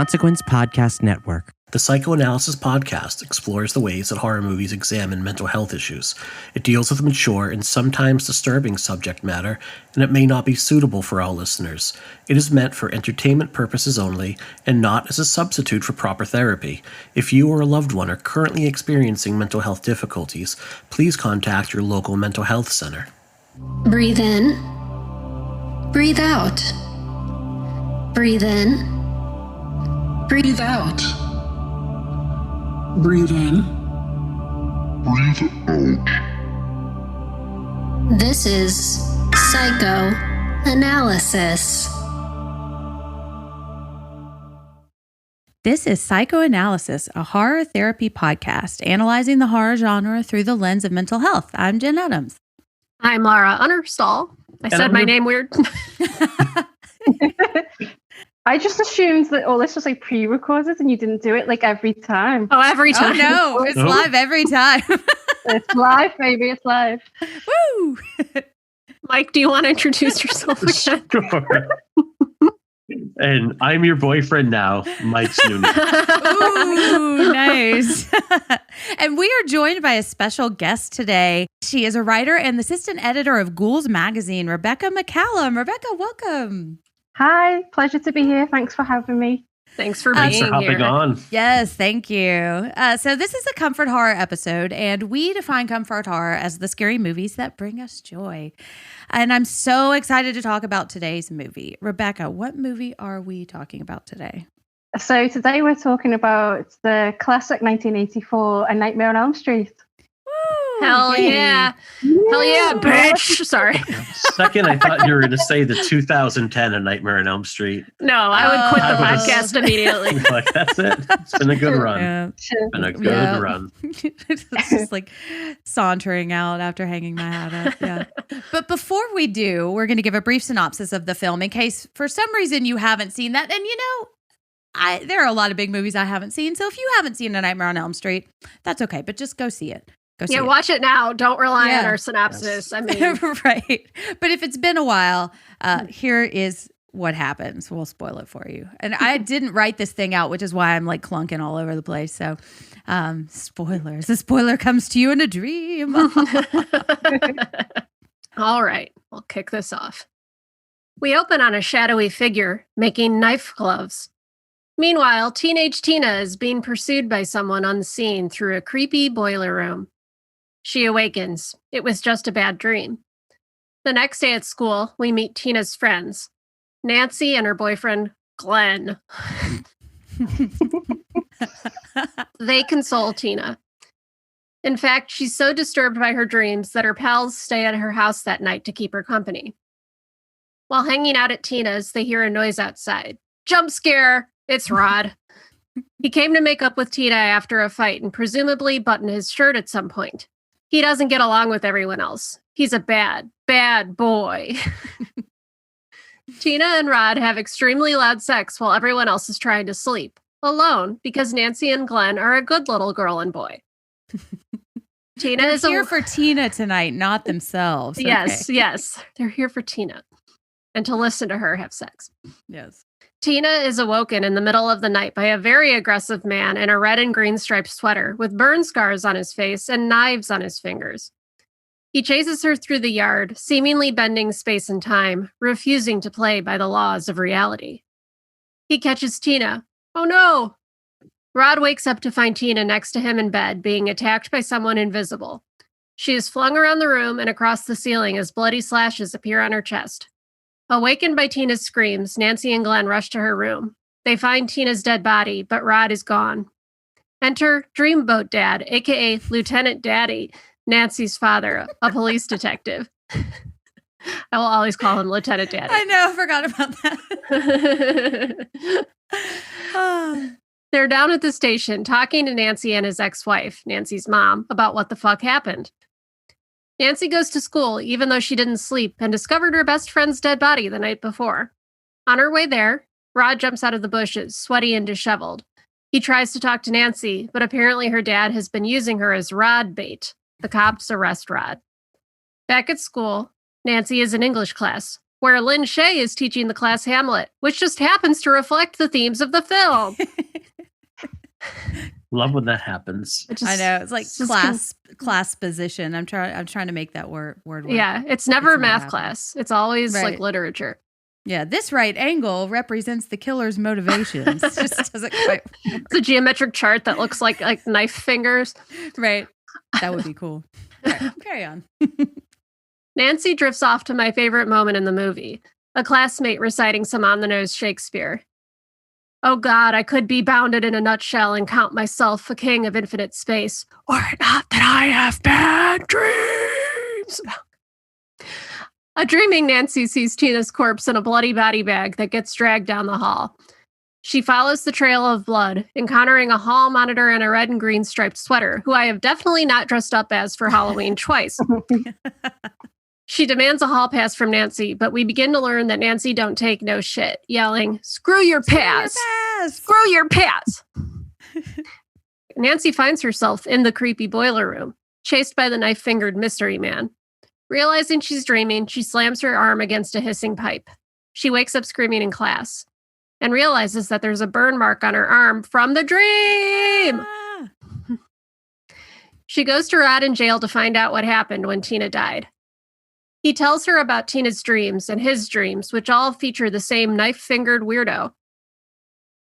Consequence Podcast Network. The Psychoanalysis Podcast explores the ways that horror movies examine mental health issues. It deals with mature and sometimes disturbing subject matter, and it may not be suitable for all listeners. It is meant for entertainment purposes only, and not as a substitute for proper therapy. If you or a loved one are currently experiencing mental health difficulties, please contact your local mental health center. Breathe in. Breathe out. Breathe in. Breathe out. Breathe in. Breathe out. This is Psychoanalysis. This is Psychoanalysis, a horror therapy podcast analyzing the horror genre through the lens of mental health. I'm Jen Adams. I'm Laura Unnerstall. I said my name weird. I just assumed that all this was like pre-recorded and you didn't do it like every time. Oh, every time. Oh, no, it's live every time. It's live, baby. It's live. Woo! Mike, do you want to introduce yourself again? Sure. And I'm your boyfriend now, Mike Noonan. Ooh, nice. And we are joined by a special guest today. She is a writer and assistant editor of Ghouls Magazine, Rebecca McCallum. Rebecca, welcome. Hi, pleasure to be here. Thanks for having me. Thanks for being Thanks for hopping here. on. Yes, thank you. So this is a comfort horror episode, and we define comfort horror as the scary movies that bring us joy. And I'm so excited to talk about today's movie. Rebecca, what movie are we talking about today? So today we're talking about the classic 1984 A Nightmare on Elm Street. Woo, Hell yay. yeah. Hell yeah, bitch. Sorry. Second, I thought you were going to say the 2010 A Nightmare on Elm Street. No, I would quit the I was- podcast immediately. Like, that's it. It's been a good run. Yeah. It's been a good Yeah. run. It's just like sauntering out after hanging my hat up. Yeah. But before we do, we're going to give a brief synopsis of the film in case for some reason you haven't seen that. And there are a lot of big movies I haven't seen. So if you haven't seen A Nightmare on Elm Street, that's okay. But just go see it. Go see Yeah, it. watch it now. Don't rely Yeah. on our synopsis. Yes. I mean, Right. But if it's been a while, here is what happens. We'll spoil it for you. And I didn't write this thing out, which is why I'm like clunking all over the place. So spoilers. The spoiler comes to you in a dream. all right, we'll kick this off. We open on a shadowy figure making knife gloves. Meanwhile, teenage Tina is being pursued by someone unseen through a creepy boiler room. She awakens. It was just a bad dream. The next day at school, we meet Tina's friends, Nancy and her boyfriend, Glenn. They console Tina. In fact, she's so disturbed by her dreams that her pals stay at her house that night to keep her company. While hanging out at Tina's, they hear a noise outside. Jump scare! It's Rod. He came to make up with Tina after a fight and presumably button his shirt at some point. He doesn't get along with everyone else. He's a bad, bad boy. Tina and Rod have extremely loud sex while everyone else is trying to sleep, alone, because Nancy and Glenn are a good little girl and boy. Tina They're is here for Tina tonight, not themselves. Yes, Okay. yes. They're here for Tina and to listen to her have sex. Yes. Tina is awoken in the middle of the night by a very aggressive man in a red and green striped sweater with burn scars on his face and knives on his fingers. He chases her through the yard, seemingly bending space and time, refusing to play by the laws of reality. He catches Tina. Oh no! Rod wakes up to find Tina next to him in bed, being attacked by someone invisible. She is flung around the room and across the ceiling as bloody slashes appear on her chest. Awakened by Tina's screams, Nancy and Glenn rush to her room. They find Tina's dead body, but Rod is gone. Enter Dreamboat Dad, aka Lieutenant Daddy, Nancy's father, a police detective. I will always call him Lieutenant Daddy. I know, I forgot about that. They're down at the station talking to Nancy and his ex-wife, Nancy's mom, about what the fuck happened. Nancy goes to school even though she didn't sleep and discovered her best friend's dead body the night before. On her way there, Rod jumps out of the bushes, sweaty and disheveled. He tries to talk to Nancy, but apparently her dad has been using her as Rod bait. The cops arrest Rod. Back at school, Nancy is in English class. where Lynn Shay is teaching the class Hamlet, which just happens to reflect the themes of the film. Love when that happens. I know, it's like class position. I'm trying to make that word work. Yeah, it's never It's not math happening. class. It's always like Right. literature. Yeah, this right angle represents the killer's motivations. It just doesn't quite work. It's a geometric chart that looks like knife fingers. Right. That would be cool. All right, carry on. Nancy drifts off to my favorite moment in the movie, a classmate reciting some on-the-nose Shakespeare. Oh God, I could be bounded in a nutshell and count myself a king of infinite space, were it not that I have bad dreams. A dreaming Nancy sees Tina's corpse in a bloody body bag that gets dragged down the hall. She follows the trail of blood, encountering a hall monitor in a red and green striped sweater, who I have definitely not dressed up as for Halloween twice. She demands a hall pass from Nancy, but we begin to learn that Nancy don't take no shit, yelling, "Screw your pass! Screw your pass!" Nancy finds herself in the creepy boiler room, chased by the knife-fingered mystery man. Realizing she's dreaming, she slams her arm against a hissing pipe. She wakes up screaming in class and realizes that there's a burn mark on her arm from the dream. Ah. She goes to Rod in jail to find out what happened when Tina died. He tells her about Tina's dreams and his dreams, which all feature the same knife-fingered weirdo.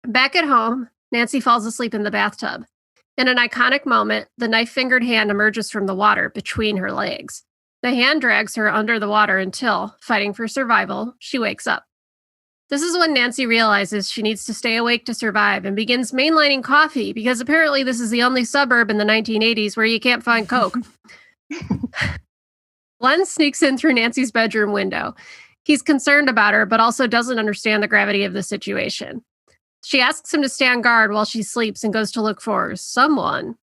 Back at home, Nancy falls asleep in the bathtub. In an iconic moment, the knife-fingered hand emerges from the water between her legs. The hand drags her under the water until, fighting for survival, she wakes up. This is when Nancy realizes she needs to stay awake to survive and begins mainlining coffee because apparently this is the only suburb in the 1980s where you can't find Coke. Glenn sneaks in through Nancy's bedroom window. He's concerned about her, but also doesn't understand the gravity of the situation. She asks him to stand guard while she sleeps and goes to look for someone.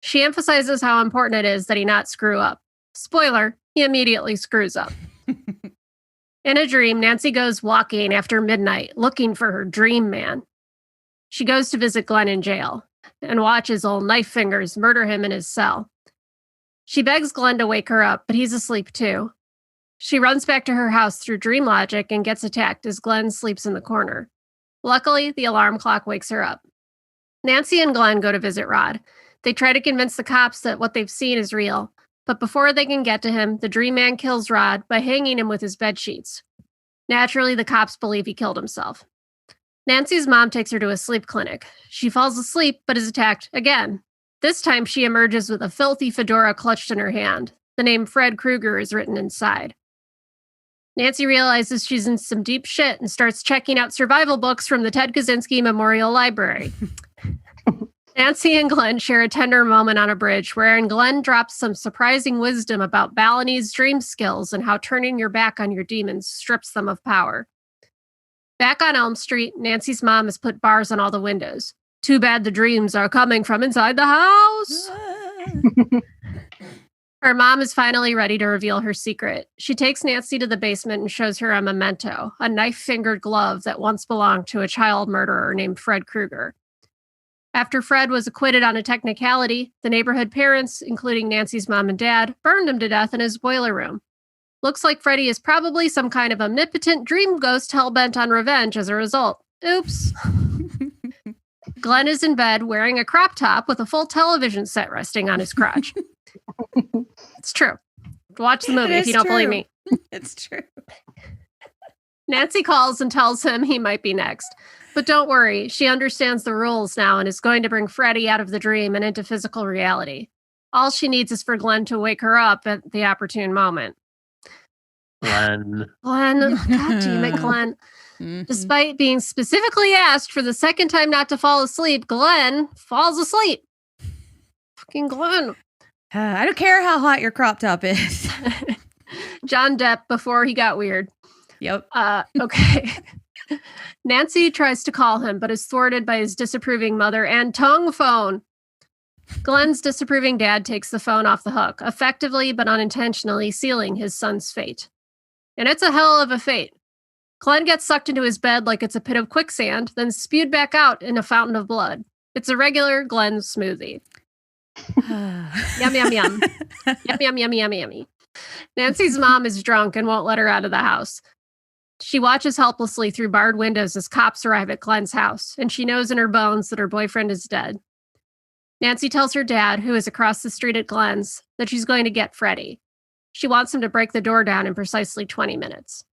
She emphasizes how important it is that he not screw up. Spoiler, he immediately screws up. In a dream, Nancy goes walking after midnight, looking for her dream man. She goes to visit Glenn in jail and watches old knife fingers murder him in his cell. She begs Glenn to wake her up, but he's asleep too. She runs back to her house through dream logic and gets attacked as Glenn sleeps in the corner. Luckily, the alarm clock wakes her up. Nancy and Glenn go to visit Rod. They try to convince the cops that what they've seen is real, but before they can get to him, the dream man kills Rod by hanging him with his bed sheets. Naturally, the cops believe he killed himself. Nancy's mom takes her to a sleep clinic. She falls asleep, but is attacked again. This time, she emerges with a filthy fedora clutched in her hand. The name Fred Krueger is written inside. Nancy realizes she's in some deep shit and starts checking out survival books from the Ted Kaczynski Memorial Library. Nancy and Glenn share a tender moment on a bridge wherein Glenn drops some surprising wisdom about Balinese dream skills and how turning your back on your demons strips them of power. Back on Elm Street, Nancy's mom has put bars on all the windows. Too bad the dreams are coming from inside the house. Her mom is finally ready to reveal her secret. She takes Nancy to the basement and shows her a memento, a knife-fingered glove that once belonged to a child murderer named Fred Krueger. After Fred was acquitted on a technicality, the neighborhood parents, including Nancy's mom and dad, burned him to death in his boiler room. Looks like Freddy is probably some kind of omnipotent dream ghost hell-bent on revenge as a result. Oops. Glenn is in bed wearing a crop top with a full television set resting on his crotch. It's true. Watch the movie if you don't believe me. It's true. Nancy calls and tells him he might be next. But don't worry, she understands the rules now and is going to bring Freddy out of the dream and into physical reality. All she needs is for Glenn to wake her up at the opportune moment. Glenn, God damn it, Glenn. Despite being specifically asked for the second time not to fall asleep, Glenn falls asleep. Fucking Glenn. I don't care how hot your crop top is. John Depp before he got weird. Yep. Okay. Nancy tries to call him, but is thwarted by his disapproving mother and tongue phone. Glenn's disapproving dad takes the phone off the hook, effectively but unintentionally sealing his son's fate. And it's a hell of a fate. Glenn gets sucked into his bed like it's a pit of quicksand, then spewed back out in a fountain of blood. It's a regular Glenn smoothie. Yum, yum, yum. Yum, yum, yummy, yummy, yummy. Nancy's mom is drunk and won't let her out of the house. She watches helplessly through barred windows as cops arrive at Glenn's house, and she knows in her bones that her boyfriend is dead. Nancy tells her dad, who is across the street at Glenn's, that she's going to get Freddie. She wants him to break the door down in precisely 20 minutes.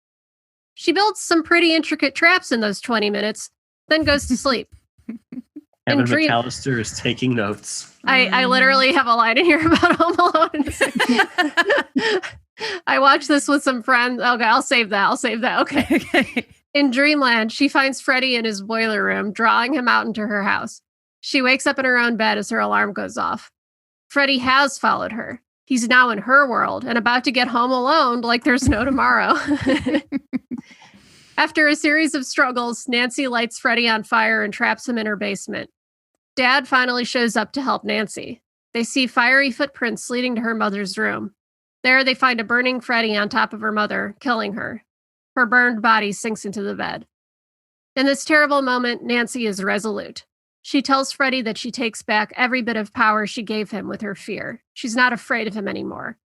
She builds some pretty intricate traps in those 20 minutes, then goes to sleep. Kevin McAllister is taking notes. I literally have a line in here about Home Alone. I watched this with some friends. Okay, I'll save that. Okay. In Dreamland, she finds Freddie in his boiler room, drawing him out into her house. She wakes up in her own bed as her alarm goes off. Freddie has followed her. He's now in her world and about to get home alone like there's no tomorrow. After a series of struggles, Nancy lights Freddie on fire and traps him in her basement. Dad finally shows up to help Nancy. They see fiery footprints leading to her mother's room. There, they find a burning Freddie on top of her mother, killing her. Her burned body sinks into the bed. In this terrible moment, Nancy is resolute. She tells Freddie that she takes back every bit of power she gave him with her fear. She's not afraid of him anymore.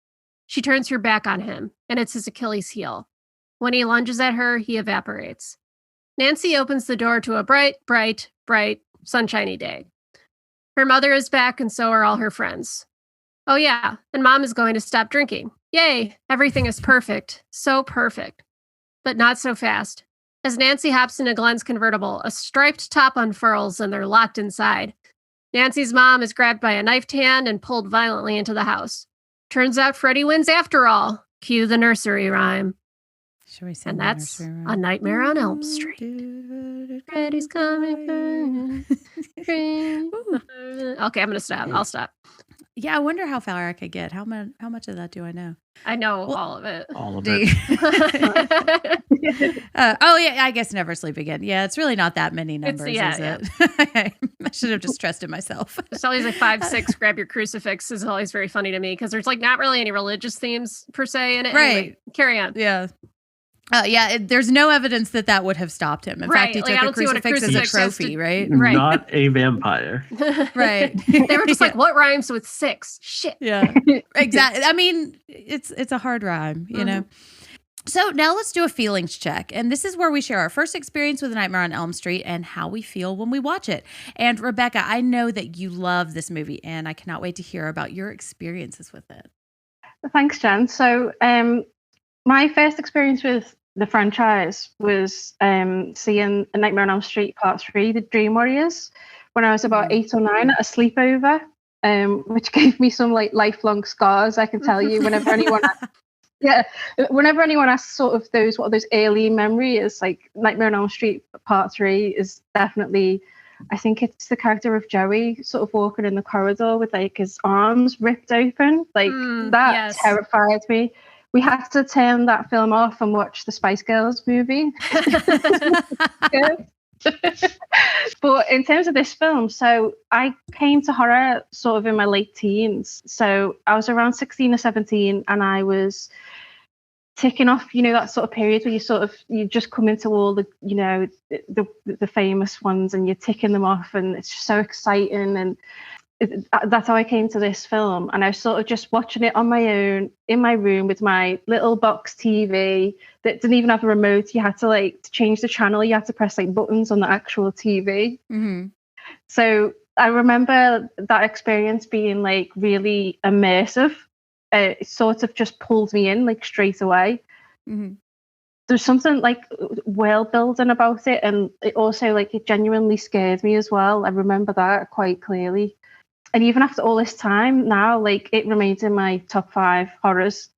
She turns her back on him, and it's his Achilles heel. When he lunges at her, he evaporates. Nancy opens the door to a bright, sunshiny day. Her mother is back, and so are all her friends. Oh yeah, and Mom is going to stop drinking. Yay, everything is perfect. So perfect. But not so fast. As Nancy hops into Glenn's convertible, a striped top unfurls and they're locked inside. Nancy's mom is grabbed by a knifed hand and pulled violently into the house. Turns out Freddie wins after all. Cue the nursery rhyme. Should we sing And the that's nursery rhyme? A Nightmare on Elm Street. Freddie's coming. Okay, I'm going to stop. I'll stop. Yeah, I wonder how far I could get. How much of that do I know? I know all of it. All of Do it. Oh yeah, I guess Never Sleep Again. Yeah, it's really not that many numbers, is it? I should have just trusted myself. It's always like 5, 6, grab your crucifix is always very funny to me because there's like not really any religious themes per se in it. Right. Anyway, carry on. Yeah. There's no evidence that would have stopped him. In fact, he Like, took I a don't see what a crucifix as a crucifix has to- trophy, right? Right. Not a vampire. Right. They were just like, what rhymes with 6? Shit. Yeah, exactly. I mean, it's a hard rhyme, you know? So now let's do a feelings check. And this is where we share our first experience with A Nightmare on Elm Street and how we feel when we watch it. And Rebecca, I know that you love this movie and I cannot wait to hear about your experiences with it. Thanks, Jen. So my first experience with the franchise was seeing A Nightmare on Elm Street Part 3, The Dream Warriors, when I was about 8 or 9 at a sleepover, which gave me some like lifelong scars, I can tell you. Whenever anyone asks sort of what those early memories, like Nightmare on Elm Street Part 3 is definitely, I think it's the character of Joey sort of walking in the corridor with like his arms ripped open. Like that terrified me. We had to turn that film off and watch the Spice Girls movie. But in terms of this film, so I came to horror sort of in my late teens. So I was around 16 or 17 and I was ticking off, that sort of period where you just come into all the, the famous ones and you're ticking them off and it's just so exciting. And that's how I came to this film. And I was sort of just watching it on my own in my room with my little box TV that didn't even have a remote. You had to to change the channel. You had to press buttons on the actual TV. Mm-hmm. So I remember that experience being really immersive. It sort of just pulled me in straight away. Mm-hmm. There's something world building about it. And it also it genuinely scared me as well. I remember that quite clearly. And even after all this time now, it remains in my top 5 horrors.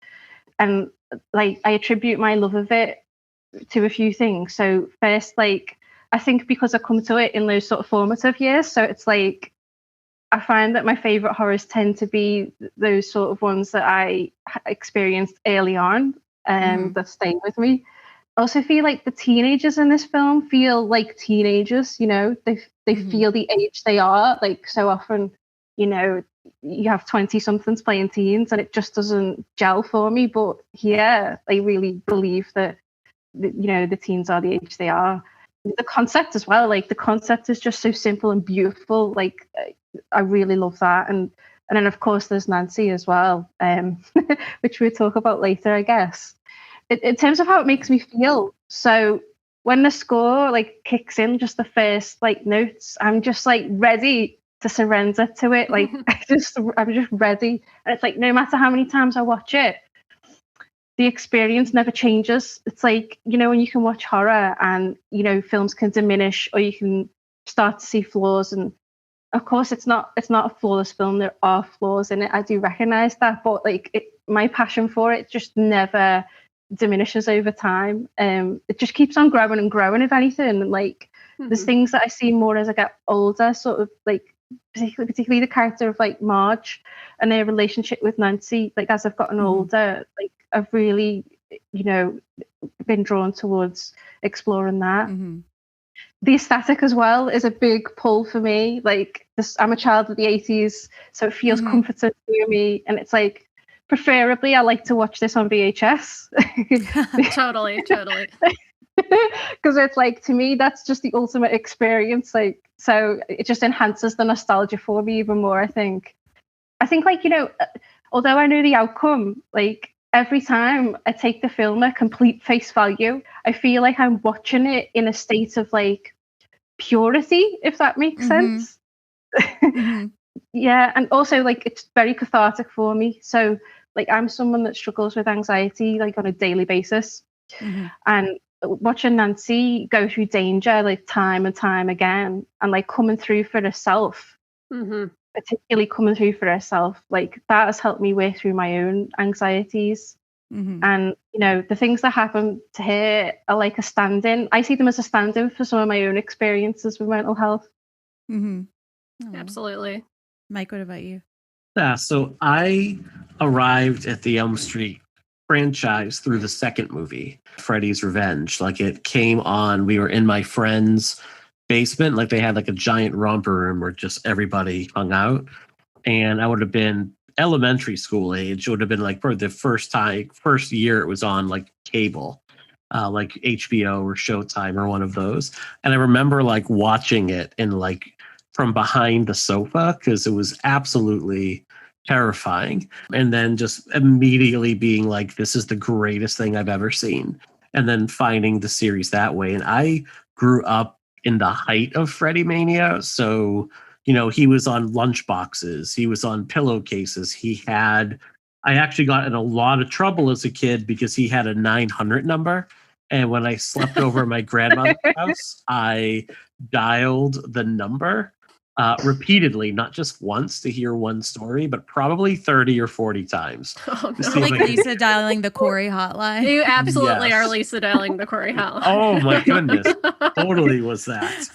And I attribute my love of it to a few things. So first, I think because I come to it in those sort of formative years. So it's I find that my favorite horrors tend to be those sort of ones that I experienced early on and that stay with me. I also feel the teenagers in this film feel like teenagers, they feel the age they are. So often, you have 20-somethings playing teens and it just doesn't gel for me. But here, I really believe that, the teens are the age they are. The concept as well, the concept is just so simple and beautiful. I really love that. And then, of course, there's Nancy as well, which we'll talk about later, I guess. in terms of how it makes me feel. So when the score like kicks in, just the first like notes, I'm just like ready to surrender to it. Like I'm just ready. And it's like no matter how many times I watch it, the experience never changes. It's like, you know, when you can watch horror and, you know, films can diminish or you can start to see flaws. And of course it's not a flawless film. There are flaws in it. I do recognize that, but like my passion for it just never diminishes over time. It just keeps on growing and growing, if anything. And like there's things that I see more as I get older, sort of like particularly the character of like Marge and their relationship with Nancy. Like as I've gotten older, like I've really, you know, been drawn towards exploring that. The aesthetic as well is a big pull for me. Like this, I'm a child of the 80s, so it feels comforting to me. And it's like, preferably, I like to watch this on VHS. Totally. Because it's like, to me, that's just the ultimate experience. Like, so it just enhances the nostalgia for me even more, I think. Like, you know, although I know the outcome, like every time I take the film at complete face value, I feel like I'm watching it in a state of like purity, if that makes sense. Yeah, and also like it's very cathartic for me. So like I'm someone that struggles with anxiety like on a daily basis, and watching Nancy go through danger like time and time again, and like coming through for herself, particularly coming through for herself, like that has helped me work through my own anxieties. And you know, the things that happen to her are like a stand-in. I see them as a stand-in for some of my own experiences with mental health. Absolutely. Mike, what about you? Yeah, so I arrived at the Elm Street franchise through the second movie, Freddy's Revenge. Like it came on, we were in my friend's basement, like they had like a giant romper room where just everybody hung out. And I would have been elementary school age. It would have been like for the first year it was on like cable, like HBO or Showtime or one of those. And I remember like watching it and like from behind the sofa because it was absolutely terrifying. And then just immediately being like, this is the greatest thing I've ever seen. And then finding the series that way. And I grew up in the height of Freddy Mania. So, you know, he was on lunchboxes. He was on pillowcases. I actually got in a lot of trouble as a kid because he had a 900 number. And when I slept over at my grandmother's house, I dialed the number repeatedly, not just once to hear one story, but probably 30 or 40 times. Oh, no. Like Lisa dialing the Corey hotline. You absolutely are Lisa dialing the Corey hotline. Oh my goodness. Totally was that.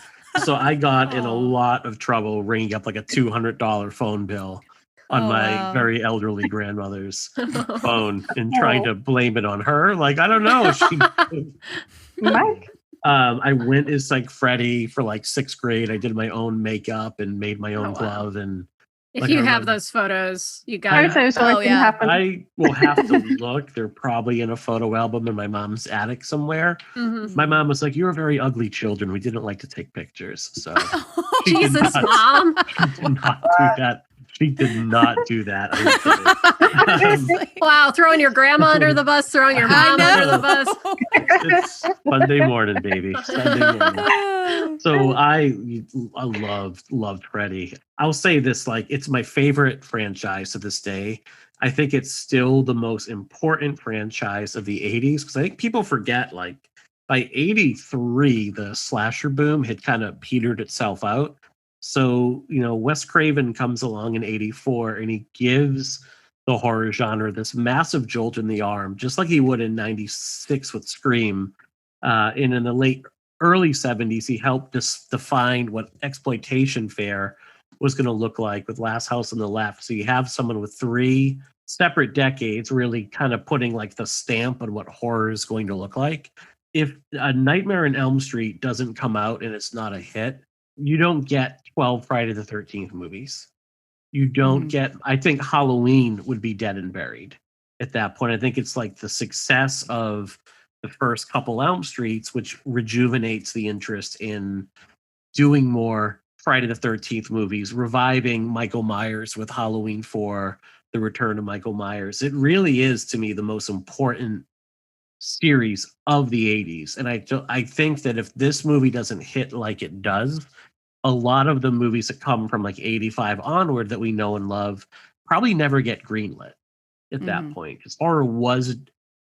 So I got in a lot of trouble ringing up like a $200 phone bill on my very elderly grandmother's phone and trying to blame it on her. Like, I don't know. Mike? I went as like Freddy for like 6th grade. I did my own makeup and made my own glove. And if you have those photos, you got it. I will have to look. They're probably in a photo album in my mom's attic somewhere. My mom was like, "You were very ugly children. We didn't like to take pictures." So Jesus, Mom. She did not do that. She did not do that. Wow, throwing your grandma under the bus, throwing your mom under the bus. It's Sunday morning, baby. Sunday morning. So I loved Freddy. I'll say this, like, it's my favorite franchise to this day. I think it's still the most important franchise of the 80s because I think people forget, like, by 83, the slasher boom had kind of petered itself out. So, you know, Wes Craven comes along in 84 and he gives the horror genre this massive jolt in the arm, just like he would in 96 with Scream. And in the early 70s, he helped define what exploitation fare was going to look like with Last House on the Left. So you have someone with 3 separate decades really kind of putting like the stamp on what horror is going to look like. If A Nightmare on Elm Street doesn't come out and it's not a hit, you don't get 12 Friday the 13th movies. You don't get, I think Halloween would be dead and buried at that point. I think it's like the success of the first couple Elm Streets, which rejuvenates the interest in doing more Friday the 13th movies, reviving Michael Myers with Halloween 4, The Return of Michael Myers. It really is, to me, the most important series of the 80s. And I think that if this movie doesn't hit like it does, a lot of the movies that come from like 85 onward that we know and love probably never get greenlit at that point, because horror was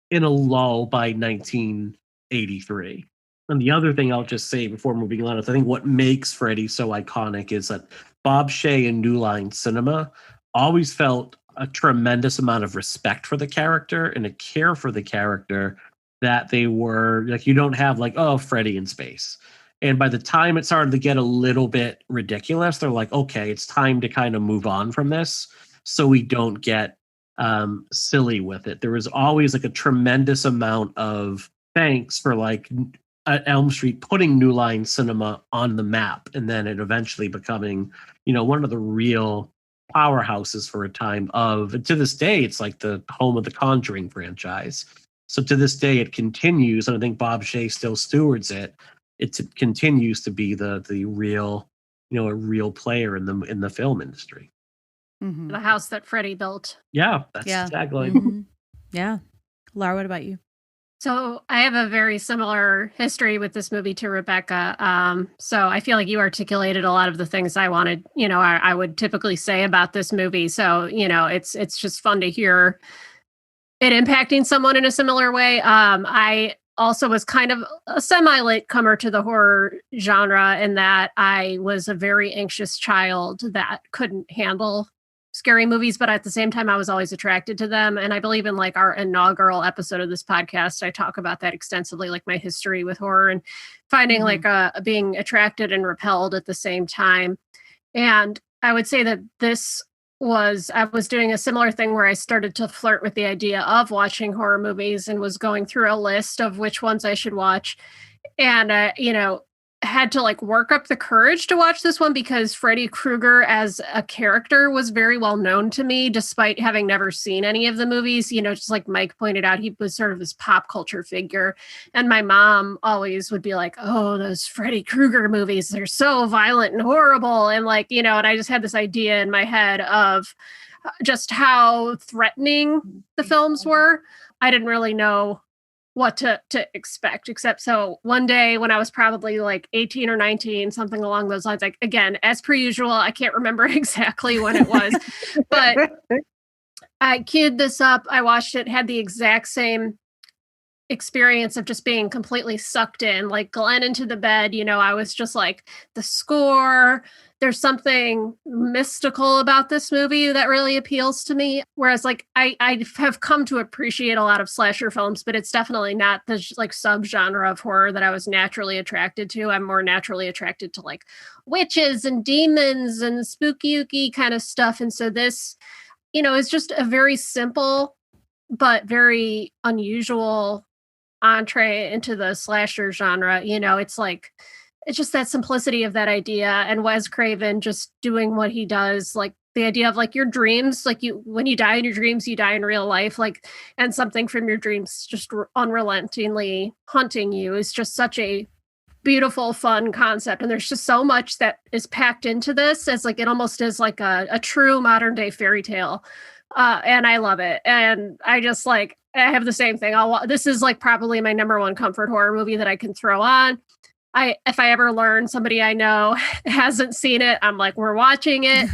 in a lull by 1983. And the other thing I'll just say before moving on is I think what makes Freddy so iconic is that Bob Shea and New Line Cinema always felt a tremendous amount of respect for the character and a care for the character, that they were like, you don't have like, oh, Freddy in space. And by the time it started to get a little bit ridiculous, they're like, okay, it's time to kind of move on from this so we don't get silly with it. There was always like a tremendous amount of thanks for like Elm Street putting New Line Cinema on the map, and then it eventually becoming, one of the real powerhouses for a time of, and to this day, it's like the home of the Conjuring franchise. So to this day, it continues, and I think Bob Shea still stewards it. It continues to be the real, a real player in the film industry. The house that Freddy built. Yeah, that's the tagline. Yeah. Laura, what about you? So I have a very similar history with this movie to Rebecca. So I feel like you articulated a lot of the things I wanted, I would typically say about this movie. So, it's just fun to hear it impacting someone in a similar way. I also was kind of a semi-late comer to the horror genre in that I was a very anxious child that couldn't handle scary movies, but at the same time, I was always attracted to them. And I believe in like our inaugural episode of this podcast, I talk about that extensively, like my history with horror and finding like being attracted and repelled at the same time. And I would say that I was doing a similar thing where I started to flirt with the idea of watching horror movies and was going through a list of which ones I should watch. And, had to like work up the courage to watch this one because Freddy Krueger as a character was very well known to me, despite having never seen any of the movies. Just like Mike pointed out, he was sort of this pop culture figure. And my mom always would be like, oh, those Freddy Krueger movies, they're so violent and horrible. And like, and I just had this idea in my head of just how threatening the films were. I didn't really know what to expect, except so one day when I was probably like 18 or 19, something along those lines, like again, as per usual, I can't remember exactly when it was, but I queued this up. I watched it, had the exact same experience of just being completely sucked in, like Glenn into the bed. I was just like, the score, there's something mystical about this movie that really appeals to me. Whereas like I have come to appreciate a lot of slasher films, but it's definitely not the like subgenre of horror that I was naturally attracted to. I'm more naturally attracted to like witches and demons and spooky kind of stuff. And so this, is just a very simple but very unusual entree into the slasher genre. It's just that simplicity of that idea, and Wes Craven just doing what he does, like the idea of like your dreams, like when you die in your dreams, you die in real life, like, and something from your dreams just unrelentingly hunting you is just such a beautiful, fun concept. And there's just so much that is packed into this as like, it almost is like a true modern day fairy tale. And I love it. And I just like, I have the same thing. This is like probably my number one comfort horror movie that I can throw on. If I ever learn somebody I know hasn't seen it, I'm like, we're watching it.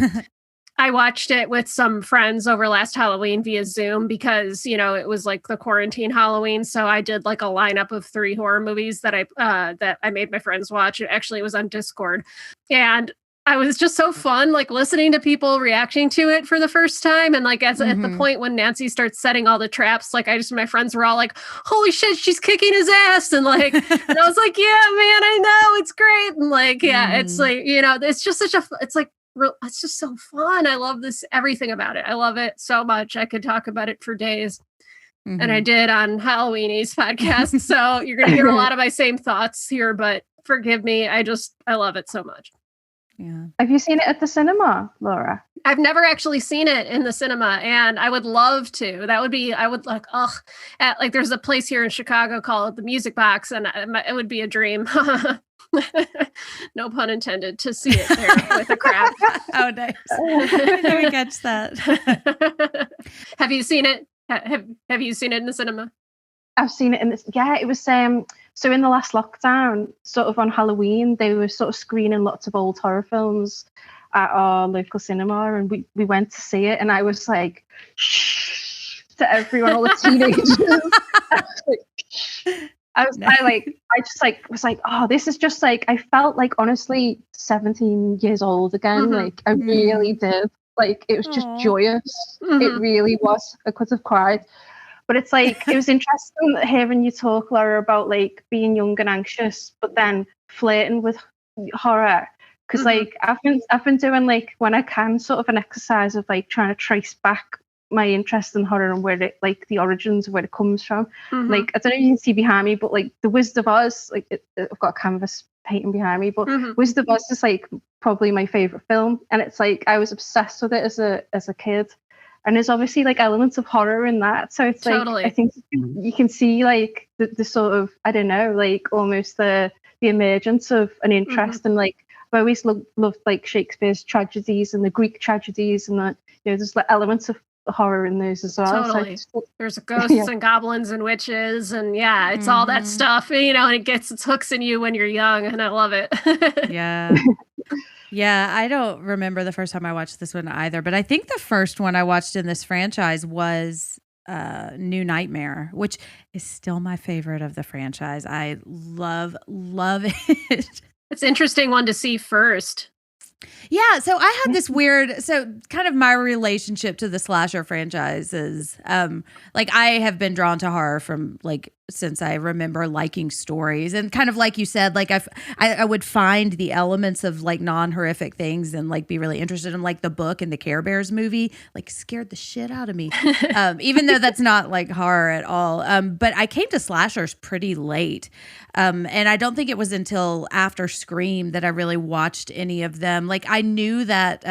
I watched it with some friends over last Halloween via Zoom because, it was like the quarantine Halloween. So I did like a lineup of 3 horror movies that I made my friends watch. It was on Discord. And I was just so fun, like listening to people reacting to it for the first time. And like, at the point when Nancy starts setting all the traps, like my friends were all like, holy shit, she's kicking his ass. And like, and I was like, yeah, man, I know, it's great. And like, yeah, it's like, it's just it's just so fun. I love everything about it. I love it so much. I could talk about it for days. And I did on Halloweenies podcast. So you're going to hear a lot of my same thoughts here, but forgive me. I love it so much. Yeah. Have you seen it at the cinema, Laura? I've never actually seen it in the cinema, and I would love to. I would like, like there's a place here in Chicago called the Music Box, and it would be a dream. No pun intended, to see it there with a crowd. Oh, nice. Let me catch that. Have you seen it? Have you seen it in the cinema? I've seen it in this. Yeah, it was so in the last lockdown, sort of on Halloween, they were sort of screening lots of old horror films at our local cinema, and we went to see it, and I was like, shh, to everyone, all the teenagers. I was like, oh, this is just like, I felt like honestly 17 years old again. Like I really did. Like it was just joyous. It really was. I could have cried. But it's like, it was interesting hearing you talk, Laura, about like being young and anxious, but then flirting with horror. Because like I've been doing, like, when I can, sort of an exercise of like trying to trace back my interest in horror and where it, like, the origins of where it comes from. Like, I don't know if you can see behind me, but like The Wizard of Oz, like I've got a canvas painting behind me, but Wizard of Oz is like probably my favorite film, and it's like I was obsessed with it as a kid. And there's obviously like elements of horror in that. So it's like, I think you can see like the sort of, I don't know, like almost the emergence of an interest in, like, I've always loved like Shakespeare's tragedies and the Greek tragedies, and that, you know, there's like elements of horror in those as well. Totally. So there's ghosts and goblins and witches, and it's all that stuff, you know, and it's hooks in you when you're young, and I love it. Yeah. Yeah, I don't remember the first time I watched this one either, but I think the first one I watched in this franchise was New Nightmare, which is still my favorite of the franchise. I love it. It's an interesting one to see first. Yeah, so I had this weird, kind of my relationship to the slasher franchises. Like, I have been drawn to horror from, like, since I remember liking stories, and kind of like you said, like I would find the elements of like non-horrific things and like be really interested in, like, the book and the Care Bears movie, like, scared the shit out of me. Even though that's not like horror at all. But I came to slashers pretty late. And I don't think it was until after Scream that I really watched any of them. Like, I knew that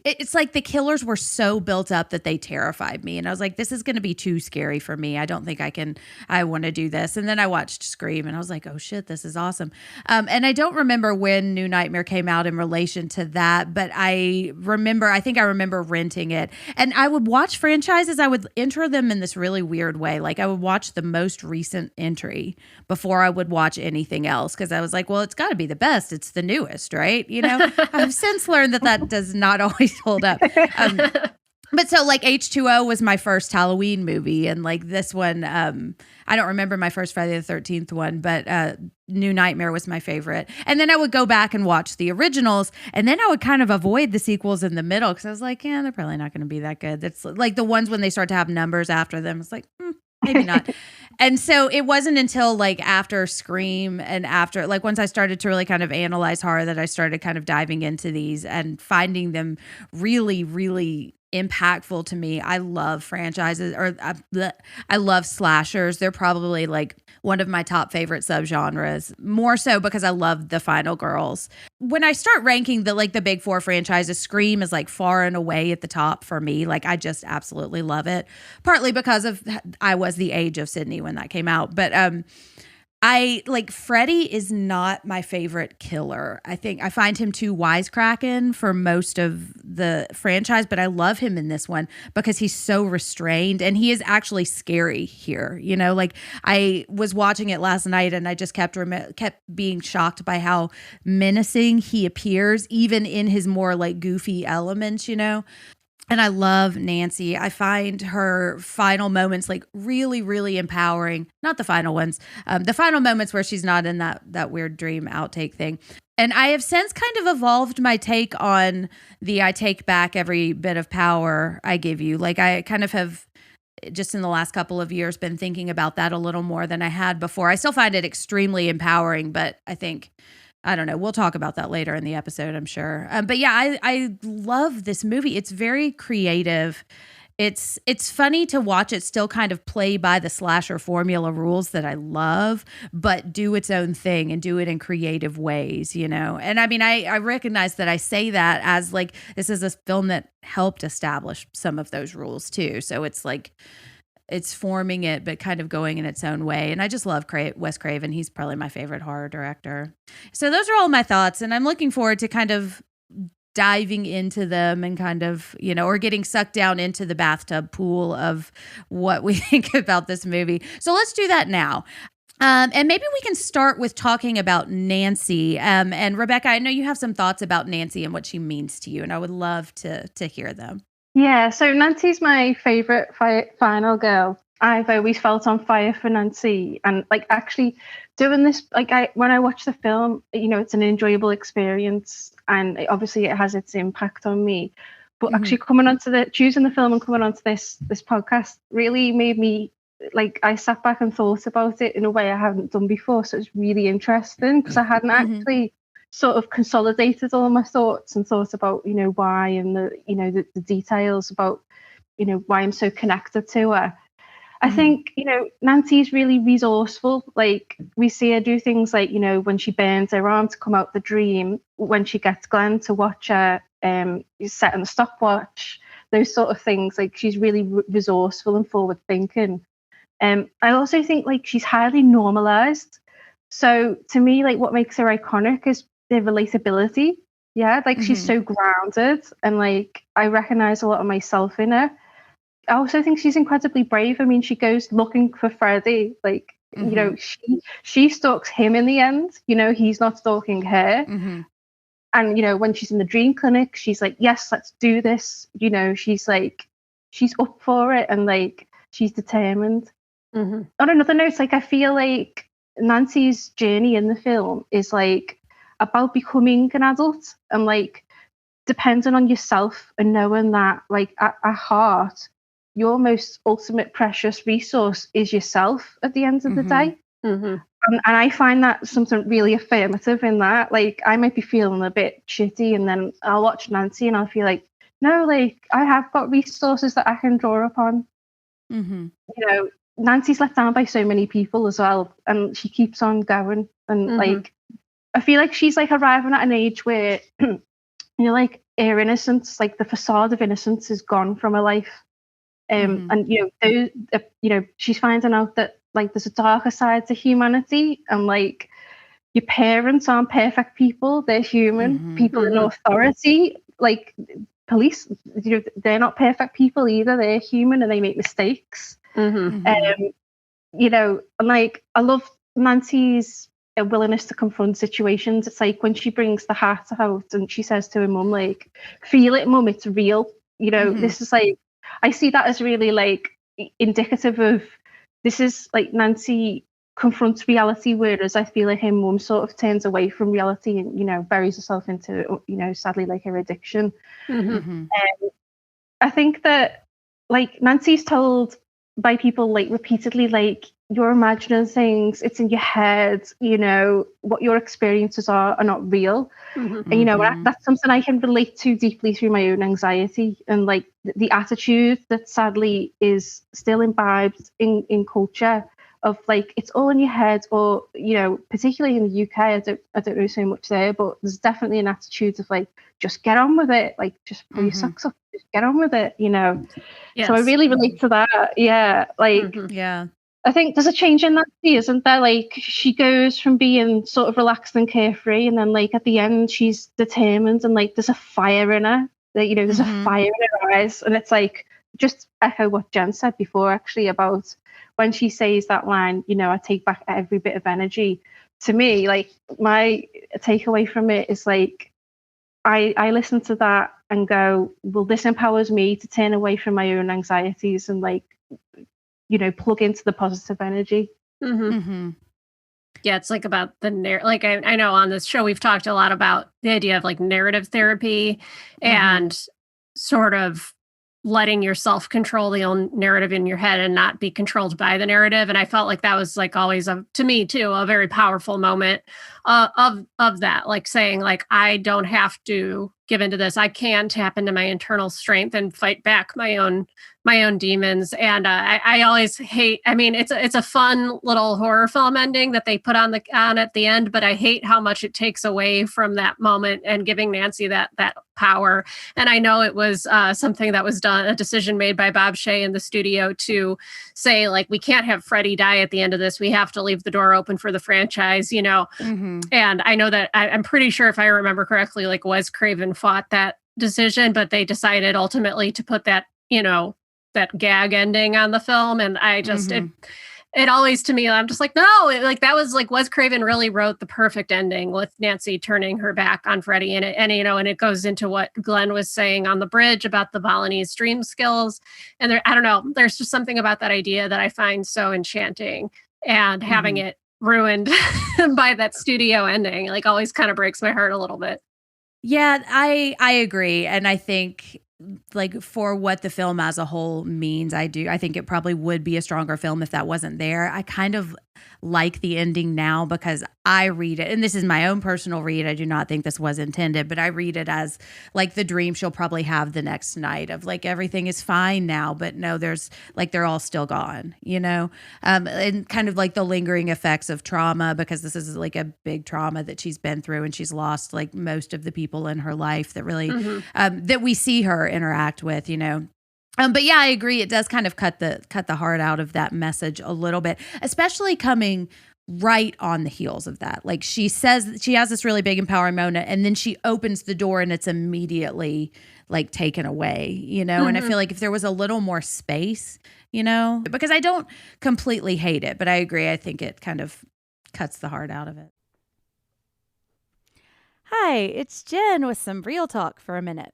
it's like the killers were so built up that they terrified me. And I was like, this is going to be too scary for me. I don't think I want to do this. And then I watched Scream and I was like, oh shit, this is awesome. And I don't remember when New Nightmare came out in relation to that, but I think I remember renting it. And I would watch franchises. I would enter them in this really weird way. Like, I would watch the most recent entry before I would watch anything else. Cause I was like, well, it's gotta be the best. It's the newest, right? You know, I've since learned that does not always hold up. But so, like, H2O was my first Halloween movie, and like this one, I don't remember my first Friday the 13th one, but New Nightmare was my favorite. And then I would go back and watch the originals, and then I would kind of avoid the sequels in the middle because I was like, yeah, they're probably not going to be that good. That's like the ones when they start to have numbers after them. It's like, maybe not. And so it wasn't until like after Scream and after, like, once I started to really kind of analyze horror that I started kind of diving into these and finding them really, really impactful to me. I love franchises, or I love slashers. They're probably like one of my top favorite subgenres, more so because I love the Final Girls. When I start ranking the big four franchises, Scream is like far and away at the top for me. Like, I just absolutely love it, partly because of I was the age of Sydney when that came out. But I like Freddy is not my favorite killer. I think I find him too wisecracking for most of the franchise, but I love him in this one because he's so restrained and he is actually scary here. You know, like, I was watching it last night and I just kept being shocked by how menacing he appears, even in his more like goofy elements, you know. And I love Nancy. I find her final moments like really, really empowering. Not the final ones. The final moments where she's not in that weird dream outtake thing. And I have since kind of evolved my take on the I take back every bit of power I give you. Like, I kind of have just in the last couple of years been thinking about that a little more than I had before. I still find it extremely empowering, but I don't know. We'll talk about that later in the episode, I'm sure. But yeah, I love this movie. It's very creative. It's funny to watch it still kind of play by the slasher formula rules that I love, but do its own thing and do it in creative ways, you know? And I mean, I recognize that I say that as like, this is a film that helped establish some of those rules too. So it's like, it's forming it, but kind of going in its own way. And I just love Wes Craven. He's probably my favorite horror director. So those are all my thoughts. And I'm looking forward to kind of diving into them and kind of, or getting sucked down into the bathtub pool of what we think about this movie. So let's do that now. And maybe we can start with talking about Nancy. And Rebecca, I know you have some thoughts about Nancy and what she means to you, and I would love to hear them. Yeah, so Nancy's my favorite final girl. I've always felt on fire for Nancy, and actually doing this, when I watch the film, it's an enjoyable experience, and obviously it has its impact on me. But actually choosing the film and coming onto this podcast really made me, I sat back and thought about it in a way I haven't done before. So it's really interesting because I hadn't actually sort of consolidated all my thoughts and thought about, why and the details about, why I'm so connected to her. I think, Nancy's really resourceful. We see her do things like, when she burns her arm to come out the dream, when she gets Glenn to watch her setting the stopwatch, those sort of things. She's really resourceful and forward thinking. I also think she's highly normalized. So to me, what makes her iconic is the relatability. Yeah, she's so grounded, and I recognize a lot of myself in her. I also think she's incredibly brave. I mean, she goes looking for Freddie. She stalks him in the end. He's not stalking her. And when she's in the dream clinic, she's like, yes, let's do this. She's she's up for it, and she's determined. On another note, I feel like Nancy's journey in the film is about becoming an adult and depending on yourself and knowing that at heart, your most ultimate precious resource is yourself at the end of the day. And I find that something really affirmative in that. I might be feeling a bit shitty, and then I'll watch Nancy and I'll feel no, I have got resources that I can draw upon. Nancy's let down by so many people as well, and she keeps on going. And I feel she's arriving at an age where her innocence, the facade of innocence, is gone from her life. And she's finding out that there's a darker side to humanity, and your parents aren't perfect people; they're human. People in authority, police, they're not perfect people either. They're human and they make mistakes. I love Nancy's willingness to confront situations. It's when she brings the hat out and she says to her mum, feel it, mum, it's real. This is I see that as really indicative of, this is Nancy confronts reality, whereas I feel her mum sort of turns away from reality and buries herself into sadly her addiction. I think that Nancy's told by people repeatedly you're imagining things, it's in your head, what your experiences are not real. And that's something I can relate to deeply through my own anxiety, and the attitude that sadly is still imbibed in culture of it's all in your head, or particularly in the UK, I don't know so much there, but there's definitely an attitude of just get on with it, just pull your socks up, just get on with it, Yes. So I really relate to that. Yeah, Yeah. I think there's a change in that, isn't there? She goes from being sort of relaxed and carefree, and then at the end she's determined, and there's a fire in her. There's a fire in her eyes, and it's just echo what Jen said before, actually, about when she says that line, I take back every bit of energy. To me, my takeaway from it is I listen to that and go, well, this empowers me to turn away from my own anxieties and plug into the positive energy. Yeah, it's about the narrative. I know on this show we've talked a lot about the idea of narrative therapy and sort of letting yourself control the own narrative in your head and not be controlled by the narrative. And I felt that was always to me too, a very powerful moment of that, saying I don't have to give into this. I can tap into my internal strength and fight back my own demons. And I always hate, it's a fun little horror film ending that they put on at the end, but I hate how much it takes away from that moment and giving Nancy that power. And I know it was something that was done, a decision made by Bob Shea in the studio to say we can't have Freddie die at the end of this. We have to leave the door open for the franchise, And I know that I'm pretty sure, if I remember correctly, Wes Craven fought that decision, but they decided ultimately to put that, that gag ending on the film. And I just, it always, to me, I'm just like, no, that was like Wes Craven really wrote the perfect ending with Nancy turning her back on Freddie. And it goes into what Glenn was saying on the bridge about the Balinese dream skills. And I don't know, there's just something about that idea that I find so enchanting, and having it ruined by that studio ending, like, always kind of breaks my heart a little bit. Yeah, I agree. And I think, like, for what the film as a whole means, I think it probably would be a stronger film if that wasn't there. I kind of like the ending now because I read it, and this is my own personal read. I do not think this was intended, but I read it as like the dream she'll probably have the next night of like, everything is fine now, but no, there's like, they're all still gone, and kind of like the lingering effects of trauma, because this is like a big trauma that she's been through, and she's lost like most of the people in her life that really, that we see her interact with, but yeah, I agree. It does kind of cut the heart out of that message a little bit, especially coming right on the heels of that. Like, she says she has this really big empowering moment, and then she opens the door and it's immediately like taken away, and I feel like if there was a little more space, because I don't completely hate it, but I agree. I think it kind of cuts the heart out of it. Hi, it's Jen with some real talk for a minute.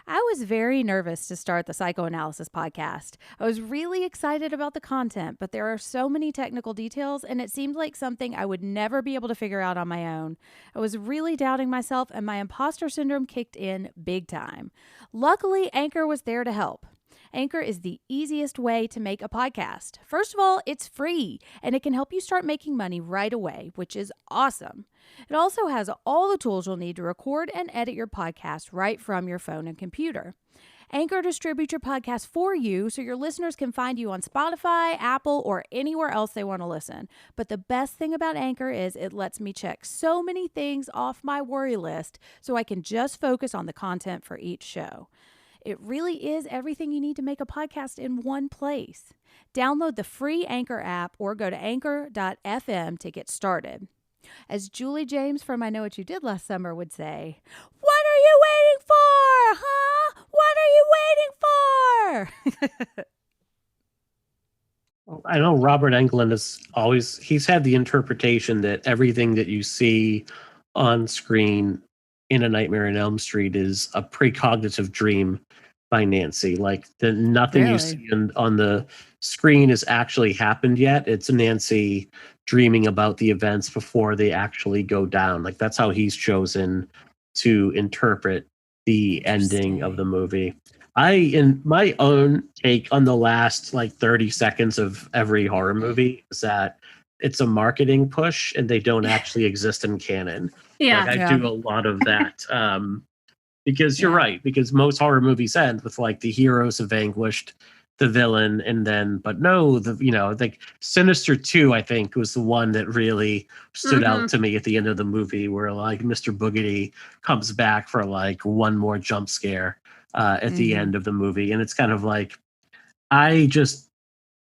I was very nervous to start the psychoanalysis podcast. I was really excited about the content, but there are so many technical details, and it seemed like something I would never be able to figure out on my own. I was really doubting myself, and my imposter syndrome kicked in big time. Luckily, Anchor was there to help. Anchor is the easiest way to make a podcast. First of all, it's free, and it can help you start making money right away, which is awesome. It also has all the tools you'll need to record and edit your podcast right from your phone and computer. Anchor distributes your podcast for you so your listeners can find you on Spotify, Apple, or anywhere else they want to listen. But the best thing about Anchor is it lets me check so many things off my worry list so I can just focus on the content for each show. It really is everything you need to make a podcast in one place. Download the free Anchor app or go to anchor.fm to get started. As Julie James from I Know What You Did Last Summer would say, "What are you waiting for, huh? What are you waiting for?" I know Robert Englund he's had the interpretation that everything that you see on screen in A Nightmare on Elm Street is a precognitive dream by Nancy. Like, nothing you see on the screen has actually happened yet. It's Nancy dreaming about the events before they actually go down. Like, that's how he's chosen to interpret the ending of the movie. In my own take on the last like 30 seconds of every horror movie, is that it's a marketing push and they don't actually exist in canon. Yeah. Like, I do a lot of that. Because you're right, because most horror movies end with like the heroes have vanquished the villain, and then, but no, like Sinister 2, I think, was the one that really stood out to me at the end of the movie, where like Mr. Boogedy comes back for like one more jump scare at the end of the movie. And it's kind of like, I just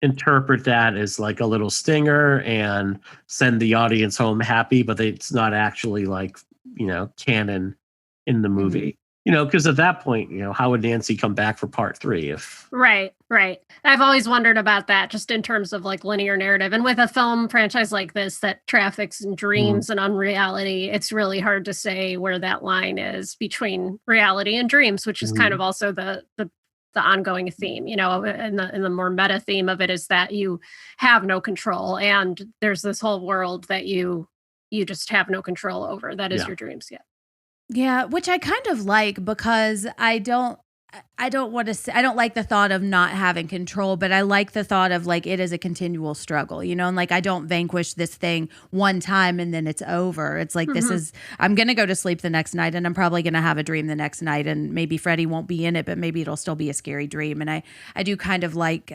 interpret that as like a little stinger and send the audience home happy, but it's not actually like, canon in the movie. Because at that point, how would Nancy come back for part 3 if... Right. I've always wondered about that, just in terms of like linear narrative. And with a film franchise like this that traffics in dreams and unreality, it's really hard to say where that line is between reality and dreams, which is kind of also the ongoing theme, and the more meta theme of it is that you have no control, and there's this whole world that you just have no control over. That is your dreams. Yeah, which I kind of like, because I don't want to say, I don't like the thought of not having control, but I like the thought of like, it is a continual struggle, and like, I don't vanquish this thing one time and then it's over. It's like, I'm going to go to sleep the next night, and I'm probably going to have a dream the next night, and maybe Freddie won't be in it, but maybe it'll still be a scary dream. And I do kind of like,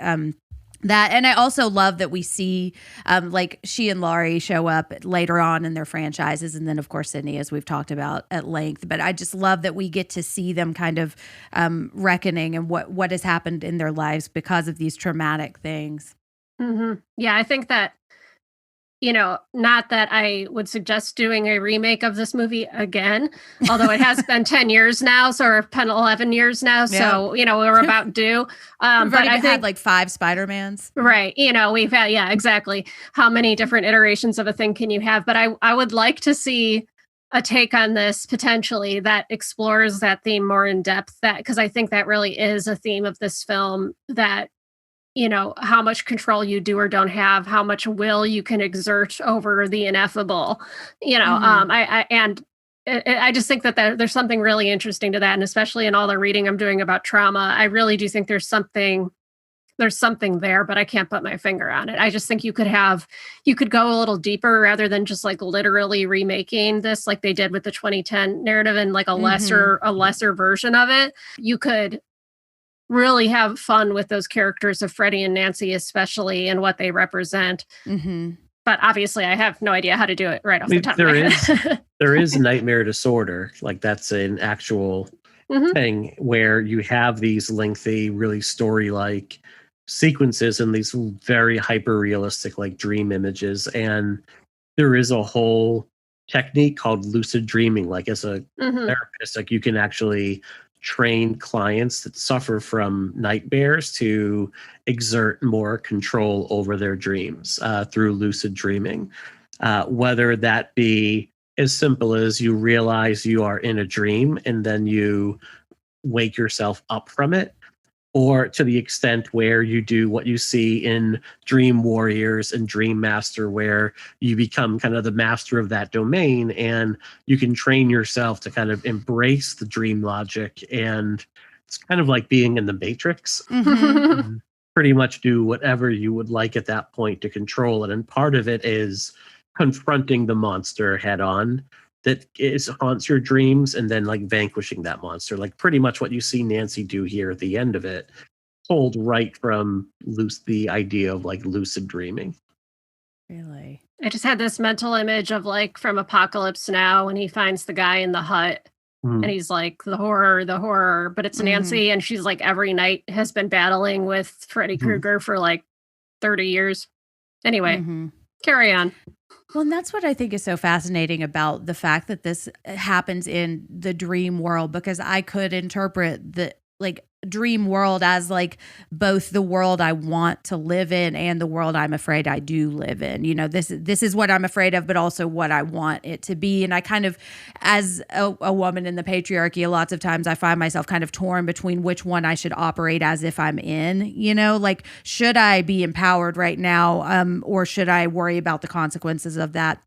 that. And I also love that we see like she and Laurie show up later on in their franchises. And then, of course, Sydney, as we've talked about at length. But I just love that we get to see them kind of reckoning and what has happened in their lives because of these traumatic things. Yeah, I think that not that I would suggest doing a remake of this movie again, although it has been 10 years now, or 11 years now. So, we're about due. We've But already I had think, like 5 Spider-Mans. right. We've had, yeah, exactly. How many different iterations of a thing can you have? But I would like to see a take on this potentially that explores that theme more in depth, because I think that really is a theme of this film, that how much control you do or don't have, how much will you can exert over the ineffable, I just think that there's something really interesting to that. And especially in all the reading I'm doing about trauma, I really do think there's something there, but I can't put my finger on it. I just think you could go a little deeper rather than just like literally remaking this like they did with the 2010 narrative and like a lesser version of it. You could really have fun with those characters of Freddie and Nancy, especially, and what they represent. But obviously I have no idea how to do it right off the top of my head. There is nightmare disorder. Like that's an actual thing where you have these lengthy, really story-like sequences and these very hyper-realistic like dream images. And there is a whole technique called lucid dreaming. Like as a therapist, like you can actually train clients that suffer from nightmares to exert more control over their dreams through lucid dreaming. Whether that be as simple as you realize you are in a dream and then you wake yourself up from it, or to the extent where you do what you see in Dream Warriors and Dream Master, where you become kind of the master of that domain and you can train yourself to kind of embrace the dream logic. And it's kind of like being in the Matrix. Pretty much do whatever you would like at that point to control it. And part of it is confronting the monster head on that haunts your dreams and then like vanquishing that monster. Like pretty much what you see Nancy do here at the end of it, pulled right from the idea of like lucid dreaming. Really? I just had this mental image of like from Apocalypse Now when he finds the guy in the hut and he's like, the horror, but it's Nancy and she's like every night has been battling with Freddy Krueger for like 30 years. Anyway, carry on. Well, and that's what I think is so fascinating about the fact that this happens in the dream world, because I could interpret the like dream world as like both the world I want to live in and the world I'm afraid I do live in. This is what I'm afraid of, but also what I want it to be. And I kind of, as a woman in the patriarchy, lots of times I find myself kind of torn between which one I should operate as if I'm in, like, should I be empowered right now? Or should I worry about the consequences of that?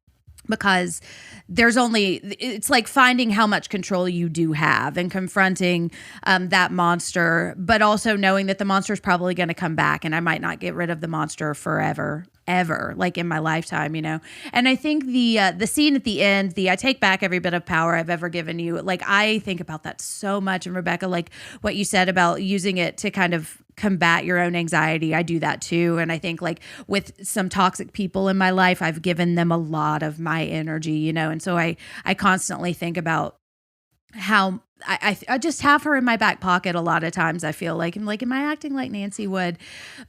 Because it's like finding how much control you do have and confronting that monster, but also knowing that the monster is probably going to come back and I might not get rid of the monster forever, ever, like in my lifetime, And I think the scene at the end, I take back every bit of power I've ever given you. Like I think about that so much. And Rebecca, like what you said about using it to kind of combat your own anxiety, I do that too. And I think like with some toxic people in my life, I've given them a lot of my energy, and so I constantly think about how I just have her in my back pocket a lot of times. I feel like I'm like, am I acting like Nancy would?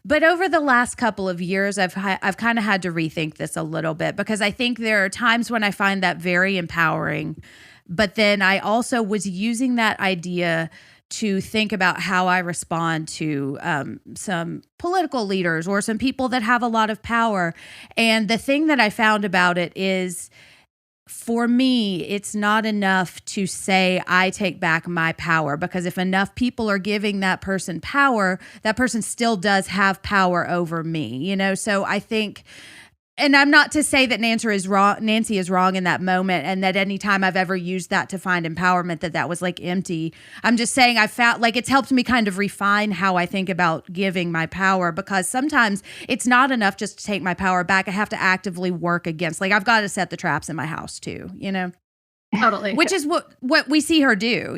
But over the last couple of years, I've kind of had to rethink this a little bit, because I think there are times when I find that very empowering, but then I also was using that idea to think about how I respond to some political leaders or some people that have a lot of power. And the thing that I found about it is, for me, it's not enough to say I take back my power, because if enough people are giving that person power, that person still does have power over me, So I think, and I'm not to say that Nancy is wrong in that moment, and that any time I've ever used that to find empowerment, that was like empty. I'm just saying I found like it's helped me kind of refine how I think about giving my power, because sometimes it's not enough just to take my power back. I have to actively work against, like I've got to set the traps in my house too, Totally. Which is what we see her do,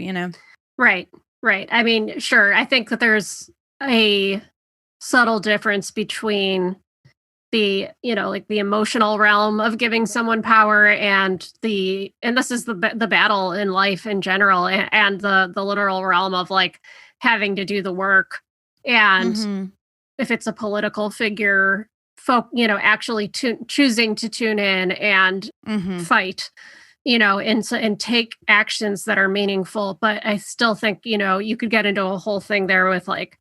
Right. I mean, sure. I think that there's a subtle difference between the like the emotional realm of giving someone power and this is the battle in life in general, and the literal realm of like having to do the work. And if it's a political figure, actually choosing to tune in and fight, and take actions that are meaningful. But I still think, you could get into a whole thing there with like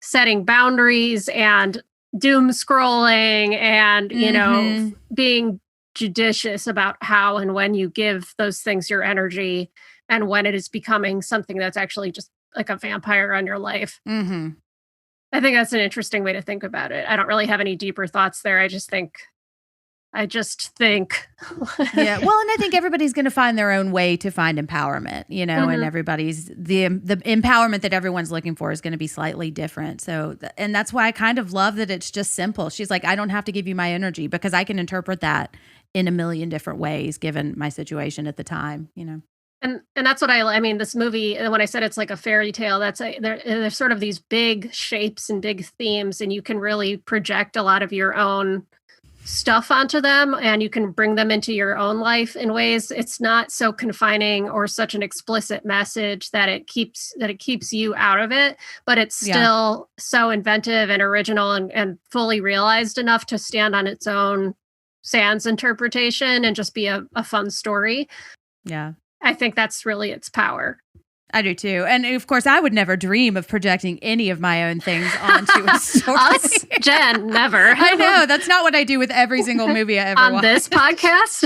setting boundaries and doom scrolling and, being judicious about how and when you give those things your energy and when it is becoming something that's actually just like a vampire on your life. I think that's an interesting way to think about it. I don't really have any deeper thoughts there. I just think. Yeah. Well, and I think everybody's going to find their own way to find empowerment, and everybody's, the empowerment that everyone's looking for is going to be slightly different. So, and that's why I kind of love that it's just simple. She's like, I don't have to give you my energy because I can interpret that in a million different ways given my situation at the time, And that's what I mean, this movie, when I said it's like a fairy tale, there's sort of these big shapes and big themes, and you can really project a lot of your own stuff onto them, and you can bring them into your own life in ways. It's not so confining or such an explicit message that it keeps you out of it, but it's still so inventive and original and fully realized enough to stand on its own sans interpretation and just be a fun story. Yeah. I think that's really its power. I do too. And of course, I would never dream of projecting any of my own things onto a story. Us, Jen, never. I know. That's not what I do with every single movie I ever watch. On this podcast?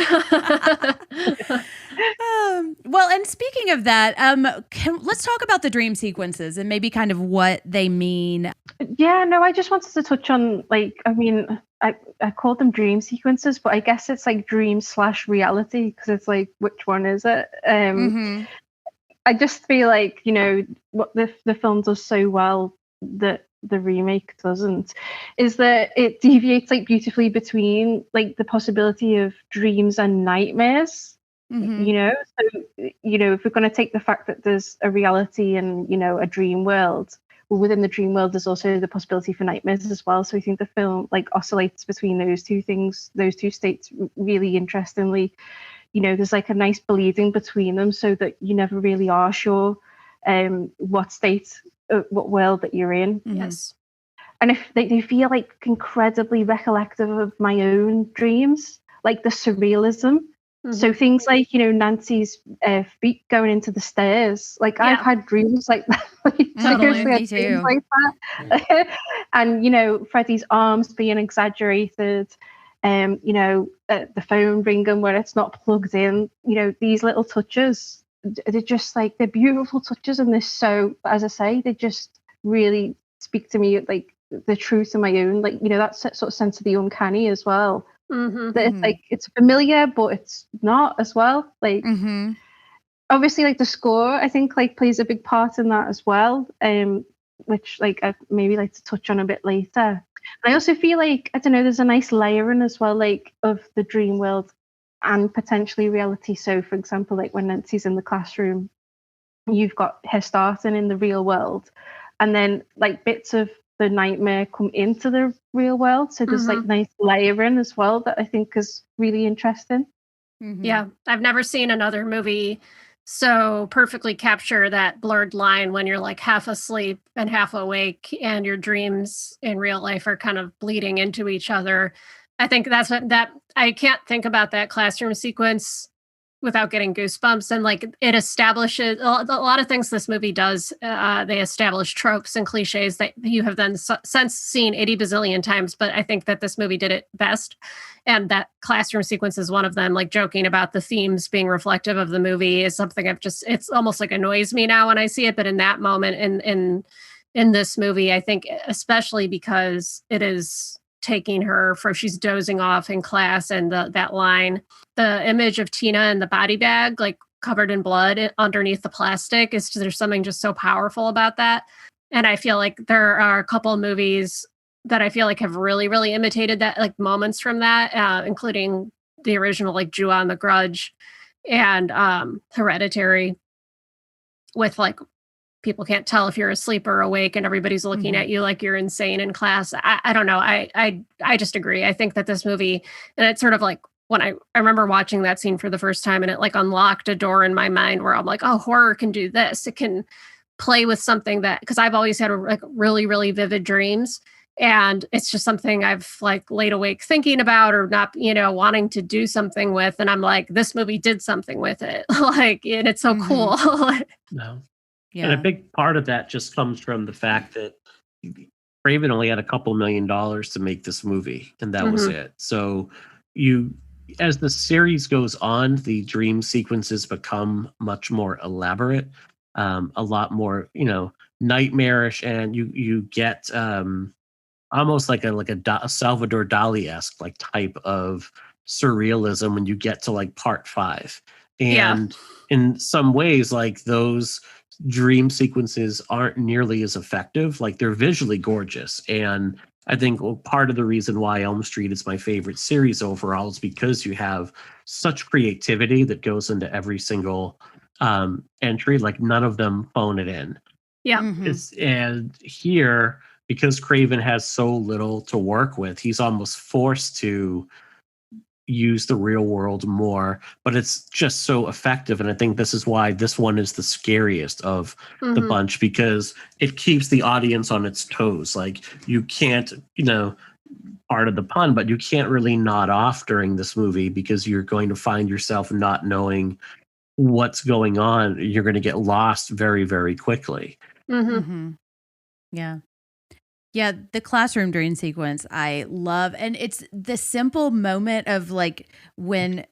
Well, and speaking of that, let's talk about the dream sequences and maybe kind of what they mean. Yeah, no, I just wanted to touch on, I call them dream sequences, but I guess it's like dream / reality because it's like, which one is it? I just feel like, what the film does so well that the remake doesn't is that it deviates like beautifully between like the possibility of dreams and nightmares. So if we're going to take the fact that there's a reality and a dream world, well, within the dream world there's also the possibility for nightmares as well. So I think the film like oscillates between those two things, those two states really interestingly. There's like a nice bleeding between them so that you never really are sure what state, what world that you're in. Yes. And if they feel like incredibly recollective of my own dreams, like the surrealism. So things like, Nancy's feet going into the stairs. Like I've had dreams like that. Totally, me too. Like that. And, Freddie's arms being exaggerated. The phone ringing where it's not plugged in, these little touches, they're just like, they're beautiful touches in this. So, as I say, they just really speak to me like the truth of my own, like, that sort of sense of the uncanny as well. That it's like, it's familiar, but it's not as well. Like, obviously, like the score, I think like plays a big part in that as well. Which like I'd maybe like to touch on a bit later. I also feel like, I don't know, there's a nice layering as well, like of the dream world and potentially reality. So, for example, like when Nancy's in the classroom, you've got her starting in the real world, and then like bits of the nightmare come into the real world. So there's like nice layering as well that I think is really interesting. Yeah, I've never seen another movie so perfectly capture that blurred line when you're like half asleep and half awake and your dreams in real life are kind of bleeding into each other. I think that's I can't think about that classroom sequence without getting goosebumps. And like it establishes a lot of things this movie does. They establish tropes and cliches that you have then since seen 80 bazillion times. But I think that this movie did it best. And that classroom sequence is one of them. Like joking about the themes being reflective of the movie is something it's almost like annoys me now when I see it. But in that moment in this movie, I think especially because it is taking her from she's dozing off in class and that line, the image of Tina in the body bag, like covered in blood underneath the plastic there's something just so powerful about that. And I feel like there are a couple of movies that I feel like have really, really imitated that, like moments from that, including the original, like Ju on The Grudge and Hereditary, with like people can't tell if you're asleep or awake and everybody's looking at you like you're insane in class. I don't know. I just agree. I think that this movie, and it's sort of like when I remember watching that scene for the first time and it like unlocked a door in my mind where I'm like, oh, horror can do this. It can play with something that, because I've always had like really, really vivid dreams. And it's just something I've like laid awake thinking about or not, wanting to do something with. And I'm like, this movie did something with it. Like, and it's so cool. No. Yeah. And a big part of that just comes from the fact that Craven only had a couple $1 million to make this movie, and that was it. So as the series goes on, the dream sequences become much more elaborate, a lot more, nightmarish, and you get almost like a Salvador Dali-esque like type of surrealism when you get to like part 5. And in some ways, like those dream sequences aren't nearly as effective. Like they're visually gorgeous. And I think part of the reason why Elm Street is my favorite series overall is because you have such creativity that goes into every single entry. Like none of them phone it in. Yeah. And here, because Craven has so little to work with, he's almost forced to use the real world more, but it's just so effective. And I think this is why this one is the scariest of the bunch, because it keeps the audience on its toes. Like you can't, part of the pun, but you can't really nod off during this movie because you're going to find yourself not knowing what's going on. You're going to get lost very, very quickly. Yeah. Yeah, the classroom dream sequence I love. And it's the simple moment of like when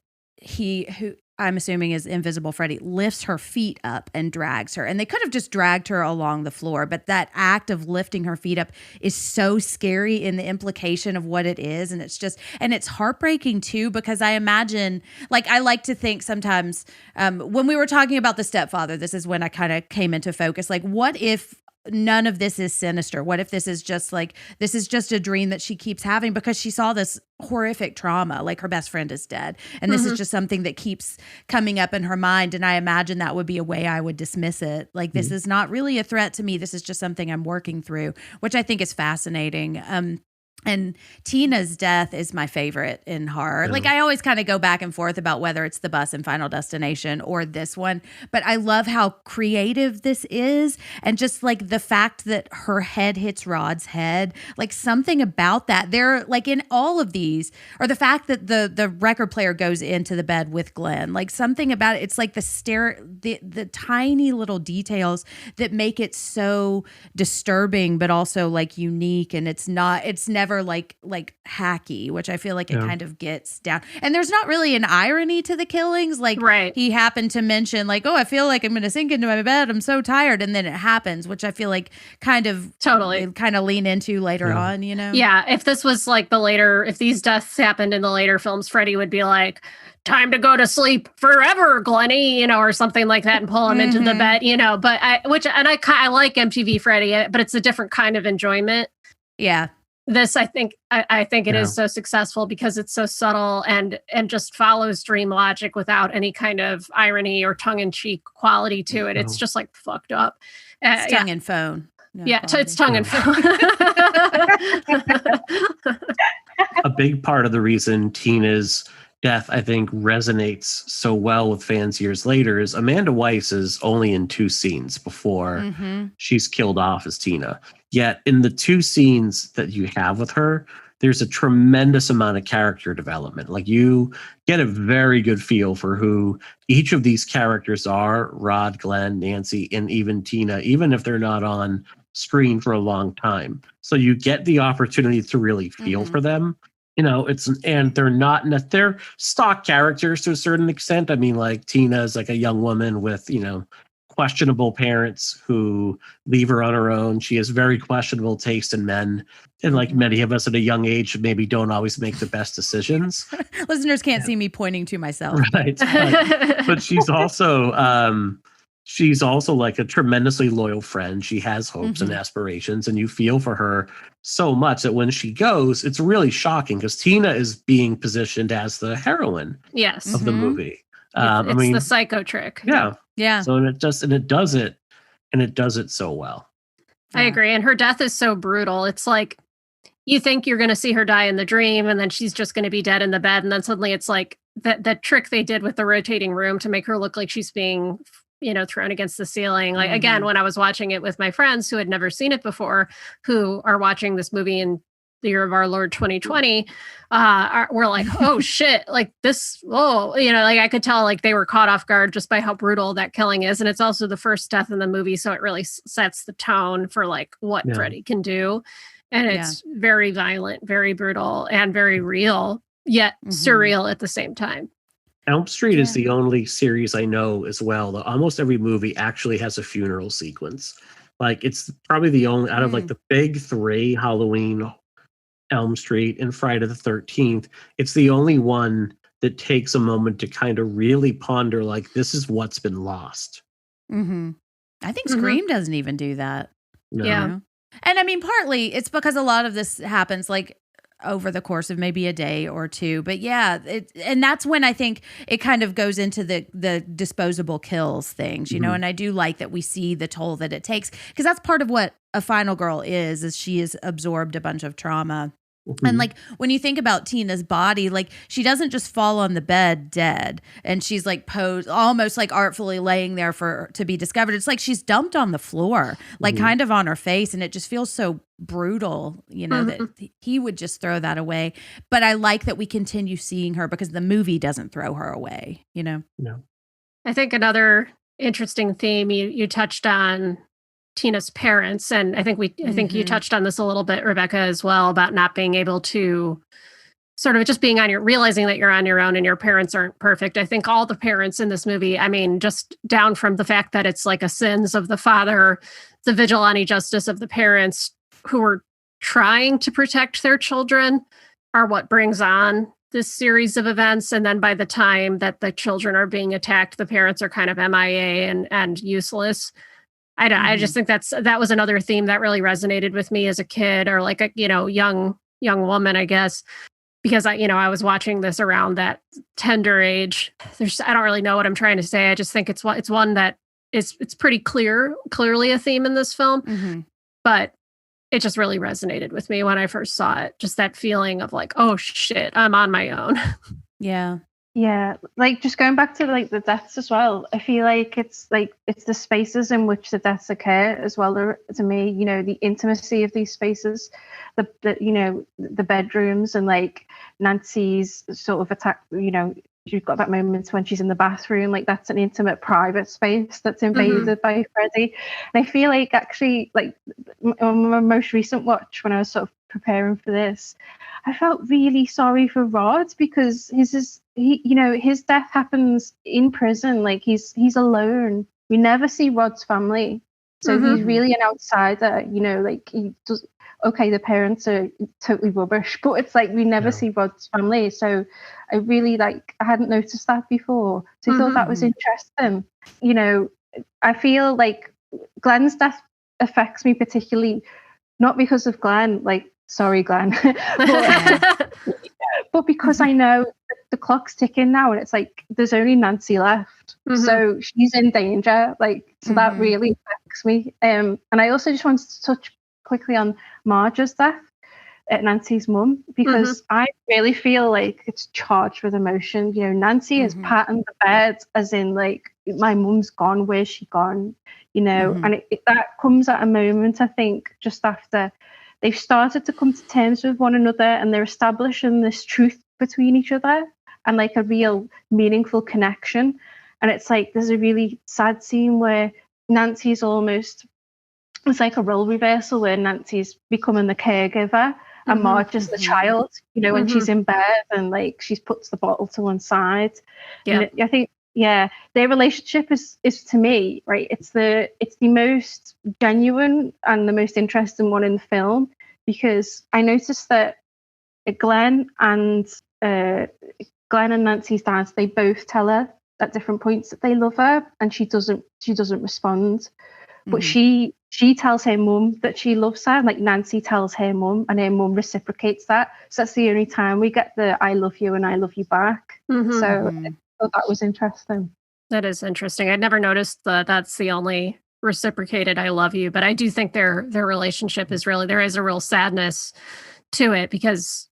who I'm assuming is Invisible Freddy, lifts her feet up and drags her. And they could have just dragged her along the floor, but that act of lifting her feet up is so scary in the implication of what it is. And it's heartbreaking too, because I imagine, like, I like to think sometimes when we were talking about the stepfather, this is when I kind of came into focus. Like, what if none of this is sinister? What if this is just a dream that she keeps having because she saw this horrific trauma, like her best friend is dead. And this is just something that keeps coming up in her mind. And I imagine that would be a way I would dismiss it. Like, this is not really a threat to me. This is just something I'm working through, which I think is fascinating. And Tina's death is my favorite in horror. Like, I always kind of go back and forth about whether it's the bus in Final Destination or this one, but I love how creative this is. And just like the fact that her head hits Rod's head, like something about that. They're like in all of these, or the fact that the record player goes into the bed with Glenn, like something about it. It's like the tiny little details that make it so disturbing, but also like unique. And it's never like hacky, which I feel like it kind of gets down. And there's not really an irony to the killings. Like he happened to mention like, oh, I feel like I'm going to sink into my bed. I'm so tired. And then it happens, which I feel like kind of lean into later on, Yeah. If this was like if these deaths happened in the later films, Freddy would be like, time to go to sleep forever, Glenny, or something like that, and pull him into the bed, but I like MTV Freddy, but it's a different kind of enjoyment. Yeah. This, I think it is so successful because it's so subtle and just follows dream logic without any kind of irony or tongue-in-cheek quality to it. It's just like fucked up. It's tongue and phone. It's tongue and phone. A big part of the reason Tina's death, I think, resonates so well with fans years later is Amanda Weiss is only in 2 scenes before she's killed off as Tina. Yet in the 2 scenes that you have with her, there's a tremendous amount of character development. Like, you get a very good feel for who each of these characters are: Rod, Glenn, Nancy, and even Tina, even if they're not on screen for a long time. So you get the opportunity to really feel for them. And they're stock characters to a certain extent. I mean, like, Tina is like a young woman with, questionable parents who leave her on her own. She has very questionable taste in men. And like many of us at a young age, maybe don't always make the best decisions. Listeners can't see me pointing to myself. Right. But she's also like a tremendously loyal friend. She has hopes and aspirations, and you feel for her so much that when she goes, it's really shocking because Tina is being positioned as the heroine of the movie. It's the psycho trick. Yeah. So it does it so well. I agree. And her death is so brutal. It's like, you think you're going to see her die in the dream, and then she's just going to be dead in the bed. And then suddenly it's like that trick they did with the rotating room to make her look like she's being thrown against the ceiling. Like, again, when I was watching it with my friends who had never seen it before, who are watching this movie in the year of our Lord 2020, we're like, oh shit, like this, like I could tell like they were caught off guard just by how brutal that killing is. And it's also the first death in the movie. So it really sets the tone for like what Freddy can do. And it's very violent, very brutal, and very real, yet surreal at the same time. Elm Street is the only series I know as well that almost every movie actually has a funeral sequence. Like, it's probably the only out of like the big three, Halloween, Elm Street, and Friday the 13th, it's the only one that takes a moment to kind of really ponder, like, this is what's been lost. I think Scream doesn't even do that. No. Yeah. And I mean, partly it's because a lot of this happens like over the course of maybe a day or two. But yeah, and that's when I think it kind of goes into the disposable kills things, and I do like that we see the toll that it takes, because that's part of what a final girl is she has absorbed a bunch of trauma. And like when you think about Tina's body, like she doesn't just fall on the bed dead and she's like posed almost like artfully laying there to be discovered. It's like she's dumped on the floor, like kind of on her face. And it just feels so brutal, that he would just throw that away. But I like that we continue seeing her because the movie doesn't throw her away, No. I think another interesting theme you touched on Tina's parents, and I think you touched on this a little bit, Rebecca, as well, about not being able to sort of just being realizing that you're on your own and your parents aren't perfect. I think all the parents in this movie, I mean, just down from the fact that it's like a sins of the father, the vigilante justice of the parents who are trying to protect their children, are what brings on this series of events. And then by the time that the children are being attacked, the parents are kind of MIA and useless. I just think that was another theme that really resonated with me as a kid, or like a young woman, I guess, because I was watching this around that tender age. I don't really know what I'm trying to say. I just think it's one that it's pretty clearly a theme in this film, but it just really resonated with me when I first saw it. Just that feeling of like, oh shit, I'm on my own. Yeah. Yeah, like just going back to like the deaths as well, I feel like it's the spaces in which the deaths occur as well. To me, the intimacy of these spaces, the bedrooms, and like Nancy's sort of attack. You've got that moment when she's in the bathroom, like that's an intimate, private space that's invaded by Freddy. And I feel like actually, like on my most recent watch, when I was sort of preparing for this, I felt really sorry for Rod, because his death happens in prison. Like he's alone. We never see Rod's family, so he's really an outsider. Like he does. Okay, the parents are totally rubbish, but it's like we never see Rod's family. So I really I hadn't noticed that before. So I thought that was interesting. I feel like Glenn's death affects me particularly, not because of Glenn. Like, sorry, Glenn, but because I know the clock's ticking now, and it's like there's only Nancy left, so she's in danger. Like, so that really affects me. And I also just wanted to touch quickly on Marge's death, Nancy's mum, because I really feel like it's charged with emotion. Nancy is patting the bed as in like, my mum's gone, where's she gone? And that comes at a moment, I think, just after they've started to come to terms with one another, and they're establishing this truth between each other and like a real meaningful connection. And it's like there's a really sad scene where Nancy's almost, it's like a role reversal where Nancy's becoming the caregiver and Marge is the child, when she's in bed and like she puts the bottle to one side. Yeah. And I think, their relationship is to me, right, it's the most genuine and the most interesting one in the film, because I noticed that Glenn and Nancy's dad, they both tell her at different points that they love her, and she doesn't respond. But she tells her mum that she loves her, like Nancy tells her mum, and her mum reciprocates that. So that's the only time we get the I love you and I love you back. So I thought that was interesting. That is interesting. I'd never noticed that's the only reciprocated I love you, but I do think their relationship is really, there is a real sadness to it, because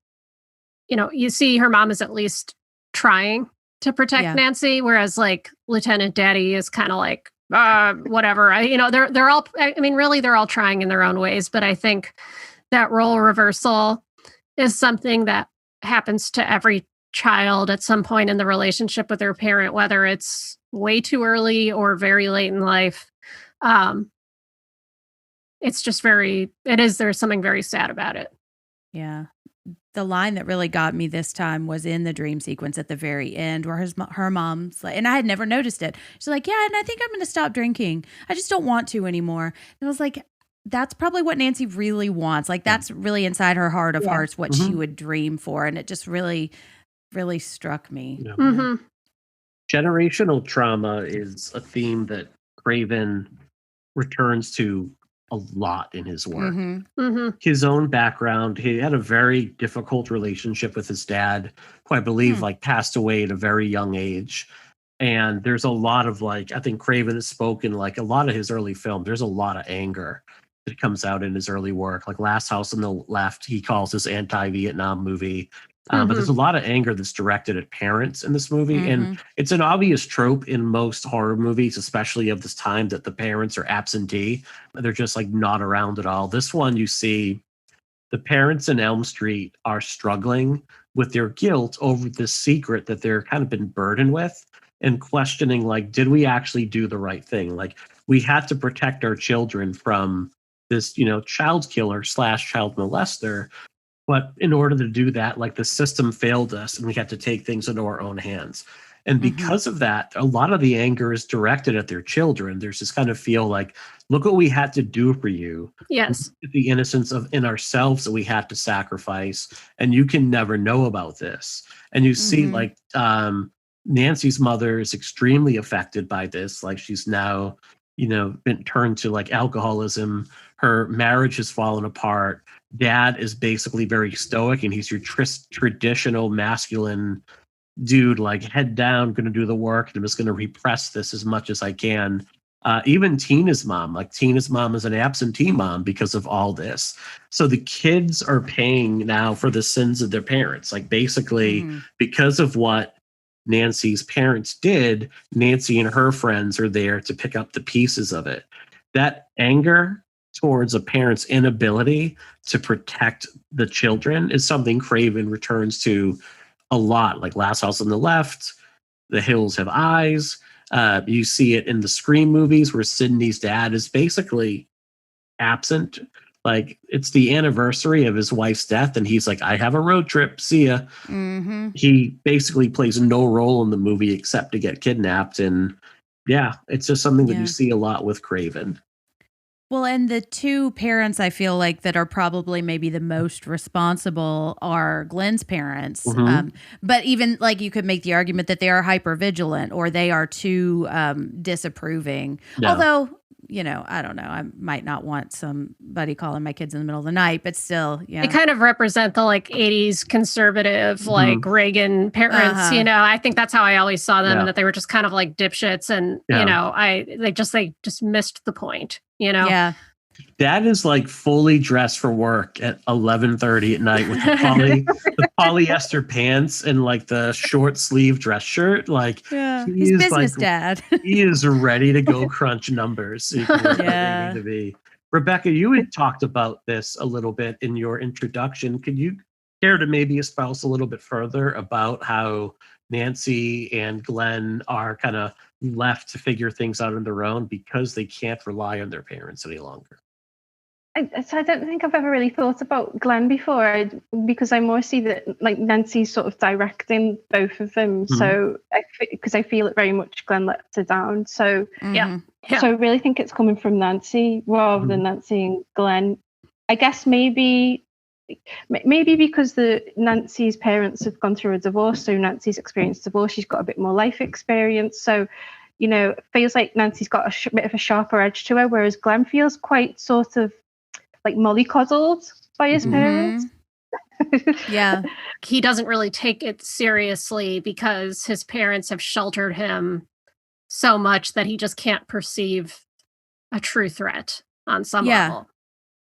you see her mom is at least trying to protect Nancy, whereas like Lieutenant Daddy is kind of like whatever. They're all, I mean, really, they're all trying in their own ways. But I think that role reversal is something that happens to every child at some point in the relationship with their parent, whether it's way too early or very late in life. It's just there's something very sad about it. Yeah. The line that really got me this time was in the dream sequence at the very end where her mom's like, and I had never noticed it. She's like, yeah, and I think I'm going to stop drinking. I just don't want to anymore. And I was like, that's probably what Nancy really wants. Like that's really inside her heart of hearts, what she would dream for. And it just really, really struck me. Yeah. Mm-hmm. Generational trauma is a theme that Craven returns to a lot in his work. Mm-hmm. Mm-hmm. His own background, he had a very difficult relationship with his dad, who I believe like passed away at a very young age. And there's a lot of I think Craven has spoken like a lot of his early films. There's a lot of anger that comes out in his early work. Like Last House on the Left, he calls his anti-Vietnam movie. But there's a lot of anger that's directed at parents in this movie. And it's an obvious trope in most horror movies, especially of this time, that the parents are absentee. They're just like not around at all. This one, you see the parents in Elm Street are struggling with their guilt over this secret that they're kind of been burdened with and questioning, like, did we actually do the right thing? Like, we had to protect our children from this, child killer / child molester. But in order to do that, like the system failed us and we had to take things into our own hands. And because of that, a lot of the anger is directed at their children. There's this kind of feel like, look what we had to do for you. Yes. The innocence in ourselves that we had to sacrifice. And you can never know about this. And you see Nancy's mother is extremely affected by this. Like she's now, been turned to like alcoholism. Her marriage has fallen apart. Dad is basically very stoic and he's your traditional masculine dude, like head down, going to do the work. And I'm just going to repress this as much as I can. Even Tina's mom is an absentee mom because of all this. So the kids are paying now for the sins of their parents. Like basically because of what Nancy's parents did, Nancy and her friends are there to pick up the pieces of it. That anger towards a parent's inability to protect the children is something Craven returns to a lot, like Last House on the Left, The Hills Have Eyes. You see it in the Scream movies where Sidney's dad is basically absent. Like it's the anniversary of his wife's death and he's like, I have a road trip, see ya. He basically plays no role in the movie except to get kidnapped. And yeah, it's just something that you see a lot with Craven. Well, and the two parents I feel like that are probably maybe the most responsible are Glenn's parents. But even like you could make the argument that they are hypervigilant or they are too disapproving. Yeah. Although, I don't know. I might not want somebody calling my kids in the middle of the night, but still, yeah. They kind of represent the like 80s conservative, like Reagan parents, I think that's how I always saw them and that they were just kind of like dipshits and, they just missed the point. Yeah. Dad is like fully dressed for work at 11:30 at night with the polyester pants and like the short sleeve dress shirt. Like he's business dad. He is ready to go crunch numbers. So to be. Rebecca, you had talked about this a little bit in your introduction. Could you care to maybe espouse a little bit further about how Nancy and Glenn are kind of left to figure things out on their own because they can't rely on their parents any longer? I don't think I've ever really thought about Glenn before because I more see that like Nancy's sort of directing both of them. So because I feel it very much Glenn lets her down. So so I really think it's coming from Nancy rather than Nancy and Glenn. I guess maybe because Nancy's parents have gone through a divorce, so Nancy's experienced divorce. She's got a bit more life experience, so it feels like Nancy's got a bit of a sharper edge to her, whereas Glenn feels quite sort of like mollycoddled by his parents. Yeah, he doesn't really take it seriously because his parents have sheltered him so much that he just can't perceive a true threat on some level.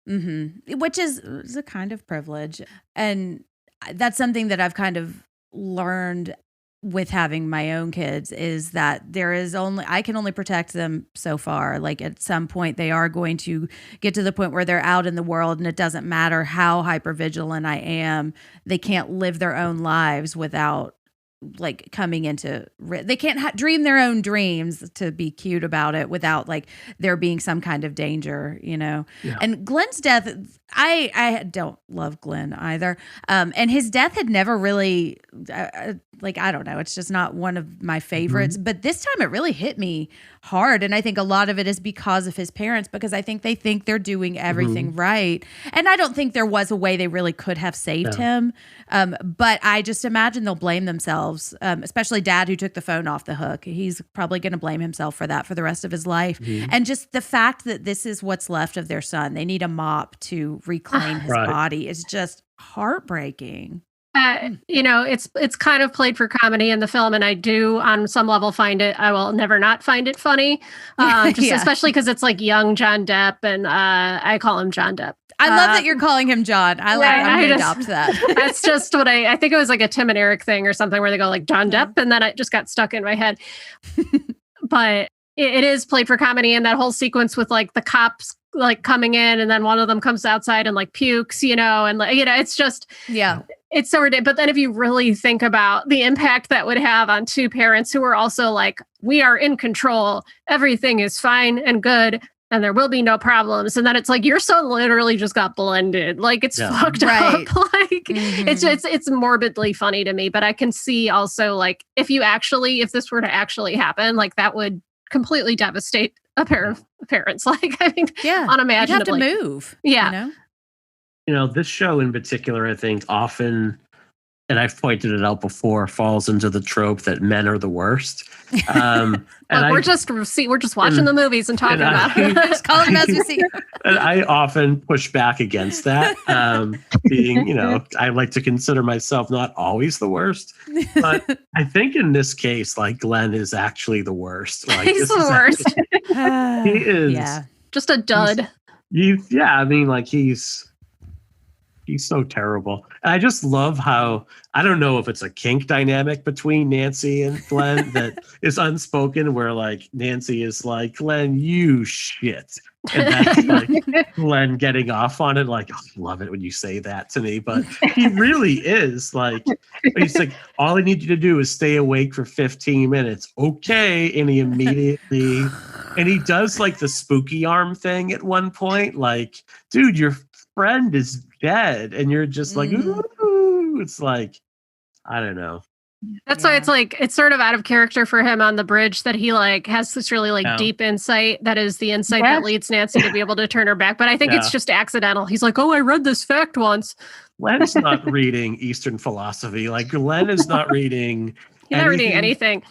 Which is a kind of privilege. And that's something that I've kind of learned with having my own kids is that I can only protect them so far. Like at some point they are going to get to the point where they're out in the world and it doesn't matter how hypervigilant I am. They can't live their own lives without like coming into, they can't dream their own dreams, to be cute about it, without like there being some kind of danger, you know? Yeah. And Glenn's death, I don't love Glenn either. And his death had never really, I don't know. It's just not one of my favorites, but this time it really hit me hard. And I think a lot of it is because of his parents, because I think they think they're doing everything right. And I don't think there was a way they really could have saved him. But I just imagine they'll blame themselves, especially Dad, who took the phone off the hook. He's probably going to blame himself for that for the rest of his life. And just the fact that this is what's left of their son, they need a mop to reclaim his body, is just heartbreaking. You know, it's kind of played for comedy in the film, and I do on some level I will never not find it funny, especially because it's like young John Depp, and I call him John Depp. I love that you're calling him John. I'm going to adopt that. That's just what I think it was like a Tim and Eric thing or something where they go like John Depp, and then it just got stuck in my head. But it is played for comedy, and that whole sequence with like the cops like coming in, and then one of them comes outside and like pukes, you know, and like, you know, it's just, it's so ridiculous. But then if you really think about the impact that would have on two parents who are also like, we are in control, everything is fine and good, and there will be no problems. And then it's like, your son literally just got blended. Like it's fucked up. Like it's morbidly funny to me, but I can see also like, if this were to actually happen, like that would completely devastate a pair of parents. Like, I mean, unimaginably. You'd have to move. Yeah. You know, this show in particular, I think often, and I've pointed it out before, falls into the trope that men are the worst. We're just watching the movies and talking about it. Just calling them as we see. And I often push back against that. Being, you know, I like to consider myself not always the worst, but I think in this case, like Glenn is actually the worst. Like, he's the worst. He is just a dud. I mean, like he's so terrible. And I just love how, I don't know if it's a kink dynamic between Nancy and Glenn that is unspoken, where like Nancy is like, Glenn, you shit. And that's like Glenn getting off on it, like, oh, I love it when you say that to me. But he really is like, he's like, all I need you to do is stay awake for 15 minutes. Okay. And he immediately, and he does like the spooky arm thing at one point. Like, dude, your friend is dead. And you're just like, ooh, it's like, I don't know. That's why it's like, it's sort of out of character for him on the bridge that he like has this really like deep insight. That is the insight that leads Nancy to be able to turn her back. But I think it's just accidental. He's like, oh, I read this fact once. Glenn's not reading Eastern philosophy. Like Glenn is not reading anything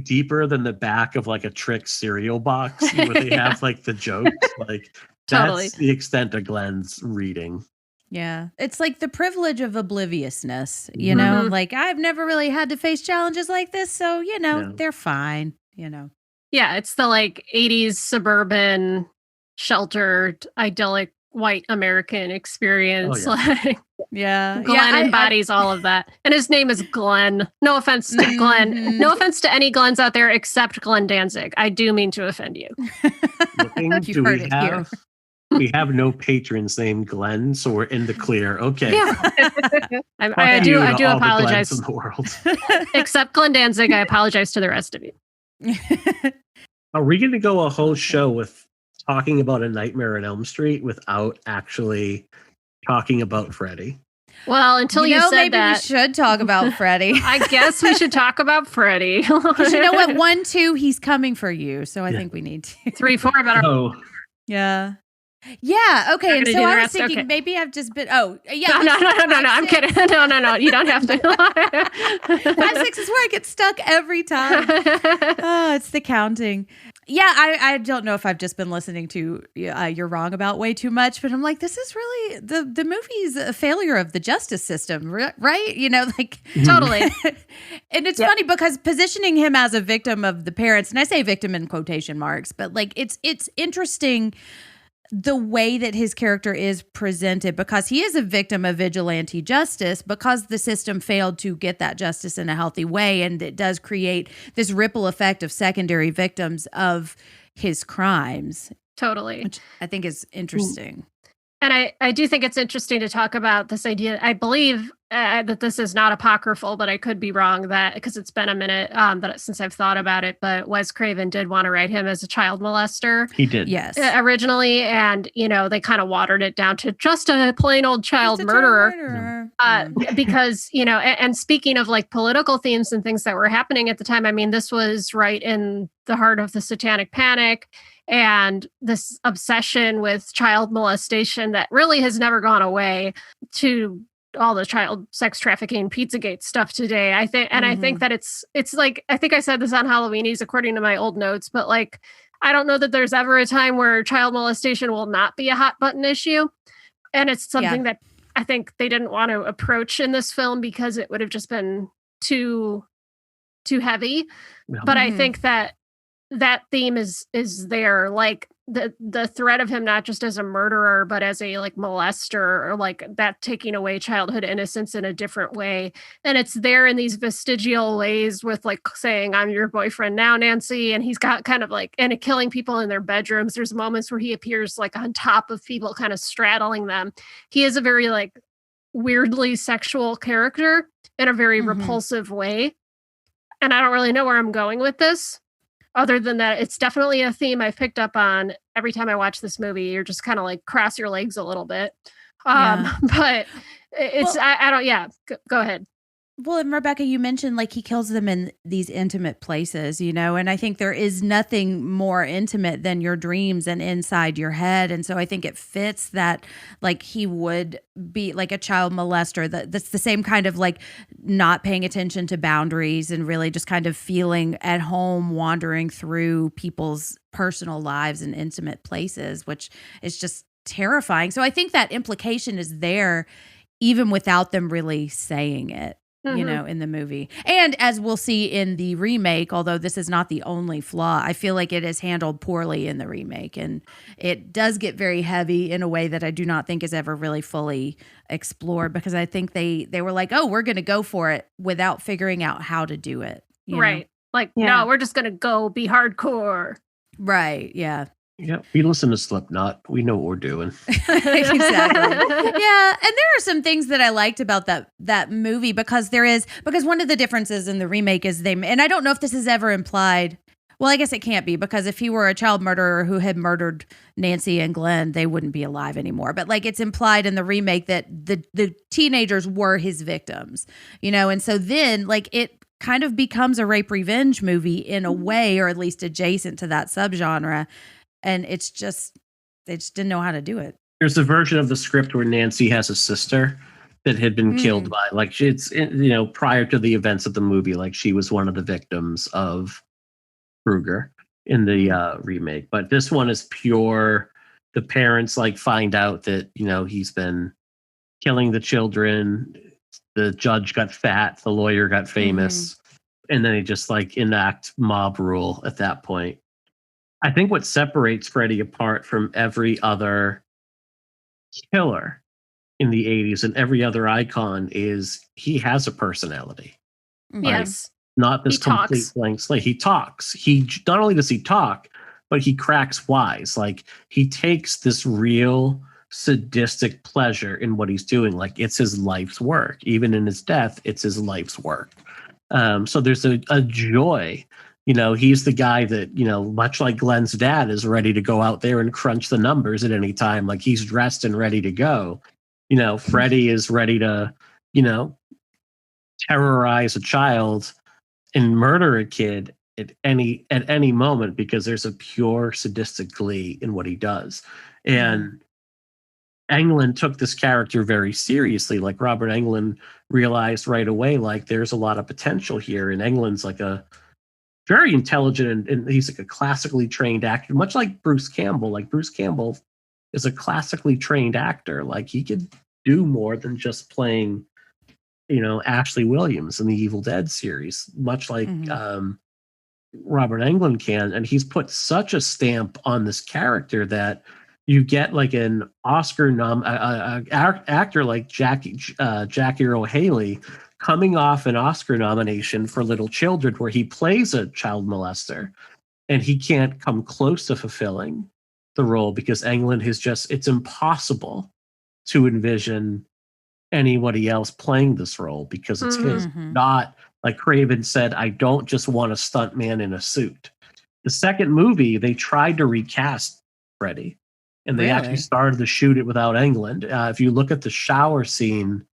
deeper than the back of like a trick cereal box where they have like the jokes. Like that's the extent of Glenn's reading. Yeah. It's like the privilege of obliviousness, you know, like I've never really had to face challenges like this. So, you know, they're fine, you know. Yeah. It's the like 80s suburban, sheltered, idyllic white American experience. Oh, yeah. Like, Glenn embodies all of that. And his name is Glenn. No offense to Glenn. No offense to any Glens out there except Glenn Danzig. I do mean to offend you. We have no patrons named Glenn, so we're in the clear. Okay. Yeah. I do apologize. In the world. Except Glenn Danzig, I apologize to the rest of you. Are we going to go a whole show with talking about A Nightmare on Elm Street without actually talking about Freddy? Well, until you said maybe that, we should talk about Freddy. I guess we should talk about Freddy. Because you know what? 1, 2, he's coming for you. So I think we need to. 3, 4 better. Oh. Yeah. Yeah. Okay. And so I was thinking maybe I've just been. Oh, yeah. No. I'm kidding. No. You don't have to. 5, 6 is where I get stuck every time. Oh, it's the counting. Yeah. I don't know if I've just been listening to You're Wrong About way too much, but I'm like, this is really the movie's a failure of the justice system, right? You know, like totally. And it's funny because positioning him as a victim of the parents, and I say victim in quotation marks, but like it's interesting the way that his character is presented, because he is a victim of vigilante justice because the system failed to get that justice in a healthy way. And it does create this ripple effect of secondary victims of his crimes. Totally. Which I think is interesting. And I do think it's interesting to talk about this idea. I believe that this is not apocryphal, but I could be wrong that because it's been a minute since I've thought about it. But Wes Craven did want to write him as a child molester. He did. Yes. Originally. And, they kind of watered it down to just a plain old child murderer. Because, and speaking of like political themes and things that were happening at the time, I mean, this was right in the heart of the Satanic Panic. And this obsession with child molestation that really has never gone away to all the child sex trafficking, Pizzagate stuff today. I think, and I think that it's like, I think I said this on Halloweenies according to my old notes, but like, I don't know that there's ever a time where child molestation will not be a hot button issue. And it's something that I think they didn't want to approach in this film because it would have just been too heavy. Yeah. But I think that theme is there, like the threat of him not just as a murderer but as a like molester, or like that taking away childhood innocence in a different way. And it's there in these vestigial ways with like saying, I'm your boyfriend now, Nancy, and he's got kind of like, and killing people in their bedrooms. There's moments where he appears like on top of people, kind of straddling them. He is a very like weirdly sexual character in a very repulsive way. And I don't really know where I'm going with this. Other than that, it's definitely a theme I've picked up on every time I watch this movie. You're just kind of like cross your legs a little bit. But it's, I don't, go ahead. Well, and Rebecca, you mentioned like he kills them in these intimate places, and I think there is nothing more intimate than your dreams and inside your head. And so I think it fits that like he would be like a child molester. That's the same kind of like not paying attention to boundaries and really just kind of feeling at home wandering through people's personal lives and intimate places, which is just terrifying. So I think that implication is there even without them really saying it. In the movie. And as we'll see in the remake, although this is not the only flaw, I feel like it is handled poorly in the remake. And it does get very heavy in a way that I do not think is ever really fully explored, because I think they were like, oh, we're going to go for it without figuring out how to do it. Right. Like, no, we're just going to go be hardcore. Right. Yeah. Yeah, we listen to Slipknot. We know what we're doing. Exactly. Yeah, and there are some things that I liked about that movie because one of the differences in the remake is and I don't know if this is ever implied. Well, I guess it can't be, because if he were a child murderer who had murdered Nancy and Glenn, they wouldn't be alive anymore. But like it's implied in the remake that the teenagers were his victims, and so then like it kind of becomes a rape revenge movie in a way, or at least adjacent to that subgenre. And they just didn't know how to do it. There's a version of the script where Nancy has a sister that had been killed by, like, it's, prior to the events of the movie, like she was one of the victims of Kruger in the remake. But this one is pure. The parents like find out that, he's been killing the children. The judge got fat. The lawyer got famous. And then they just like enact mob rule at that point. I think what separates Freddy apart from every other killer in the 80s and every other icon is he has a personality. Yes. Not this complete blank slate. He talks. Not only does he talk, but he cracks wise. Like he takes this real sadistic pleasure in what he's doing. Like it's his life's work. Even in his death, it's his life's work. So there's a joy. He's the guy that, much like Glenn's dad, is ready to go out there and crunch the numbers at any time. Like he's dressed and ready to go. Freddy is ready to, terrorize a child and murder a kid at any moment, because there's a pure sadistic glee in what he does. And Englund took this character very seriously. Like Robert Englund realized right away, like there's a lot of potential here. And Englund's like a very intelligent, and he's like a classically trained actor, much like Bruce Campbell. Like Bruce Campbell is a classically trained actor. Like he could do more than just playing, Ashley Williams in the Evil Dead series, much like Robert Englund can. And he's put such a stamp on this character that, you get like an Oscar actor like Jackie Earle Haley coming off an Oscar nomination for Little Children, where he plays a child molester, and he can't come close to fulfilling the role because Englund has it's it's to envision anybody else playing this role because it's his. Not like Craven said, I don't just want a stuntman in a suit. The second movie, they tried to recast Freddy, and they actually started to shoot it without Englund. If you look at the shower scene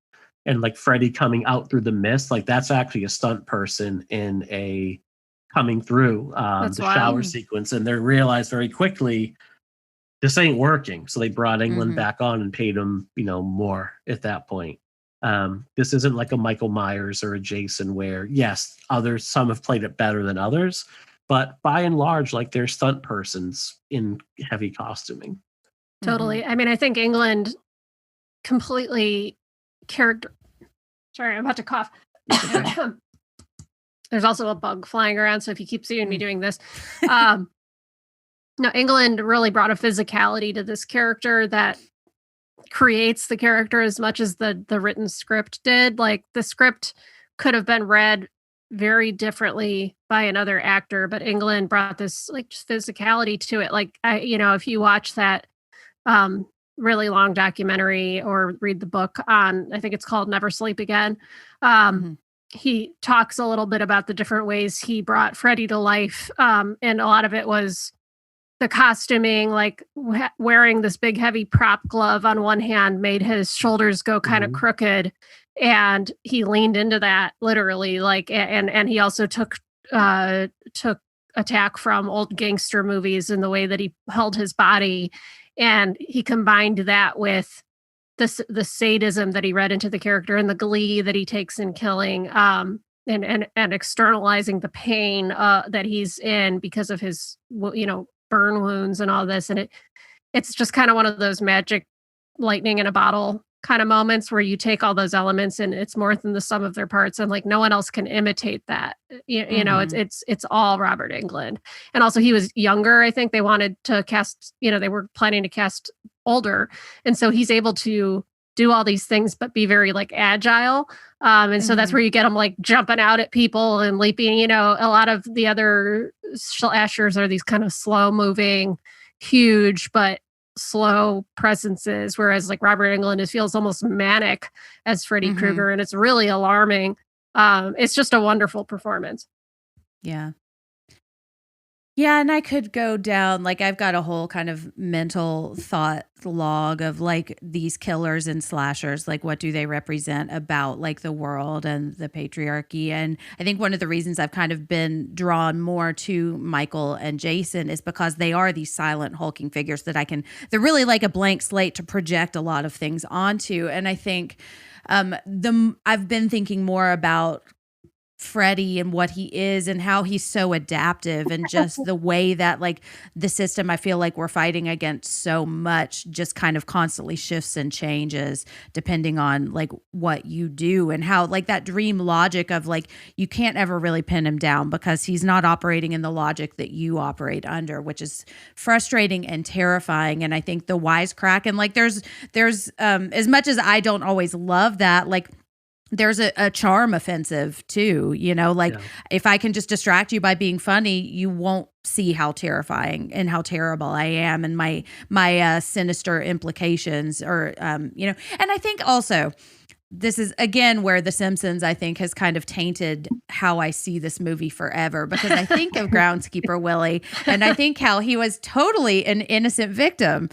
and like Freddy coming out through the mist, like that's actually a stunt person in a coming through the shower sequence, and they realized very quickly this ain't working. So they brought Englund back on and paid him, more at that point. This isn't like a Michael Myers or a Jason where, yes, some have played it better than others, but by and large, like they're stunt persons in heavy costuming. Totally. I mean, I think Englund completely Sorry, I'm about to cough. There's also a bug flying around, so if you keep seeing me doing this, no, Englund really brought a physicality to this character that creates the character as much as the written script did. Like the script could have been read very differently by another actor, but Englund brought this like just physicality to it. Like if you watch that really long documentary or read the book on, I think it's called Never Sleep Again. He talks a little bit about the different ways he brought Freddy to life. And a lot of it was the costuming, like wearing this big heavy prop glove on one hand made his shoulders go kind of crooked. And he leaned into that literally, like, and he also took attack from old gangster movies in the way that he held his body. And he combined that with the sadism that he read into the character and the glee that he takes in killing, and externalizing the pain that he's in because of his, burn wounds and all this. And it's just kind of one of those magic lightning in a bottle kind of moments where you take all those elements and it's more than the sum of their parts, and like no one else can imitate that. It's all Robert Englund. And also he was younger. I think they wanted to cast, they were planning to cast older, and so he's able to do all these things but be very like agile, and so that's where you get him like jumping out at people and leaping. A lot of the other slashers are these kind of slow moving, huge but slow presences, whereas like Robert Englund feels almost manic as Freddy Krueger, and it's really alarming. It's just a wonderful performance. Yeah, and I could go down, like I've got a whole kind of mental thought log of like these killers and slashers, like what do they represent about like the world and the patriarchy. And I think one of the reasons I've kind of been drawn more to Michael and Jason is because they are these silent hulking figures that they're really like a blank slate to project a lot of things onto. And I think I've been thinking more about Freddy and what he is and how he's so adaptive, and just the way that like the system I feel like we're fighting against so much just kind of constantly shifts and changes depending on like what you do, and how like that dream logic of like you can't ever really pin him down because he's not operating in the logic that you operate under, which is frustrating and terrifying. And I think the wisecrack and like there's as much as I don't always love that, like there's a charm offensive too, if I can just distract you by being funny, you won't see how terrifying and how terrible I am and my sinister implications and I think also this is again where The Simpsons I think has kind of tainted how I see this movie forever, because I think of Groundskeeper Willie and I think how he was totally an innocent victim.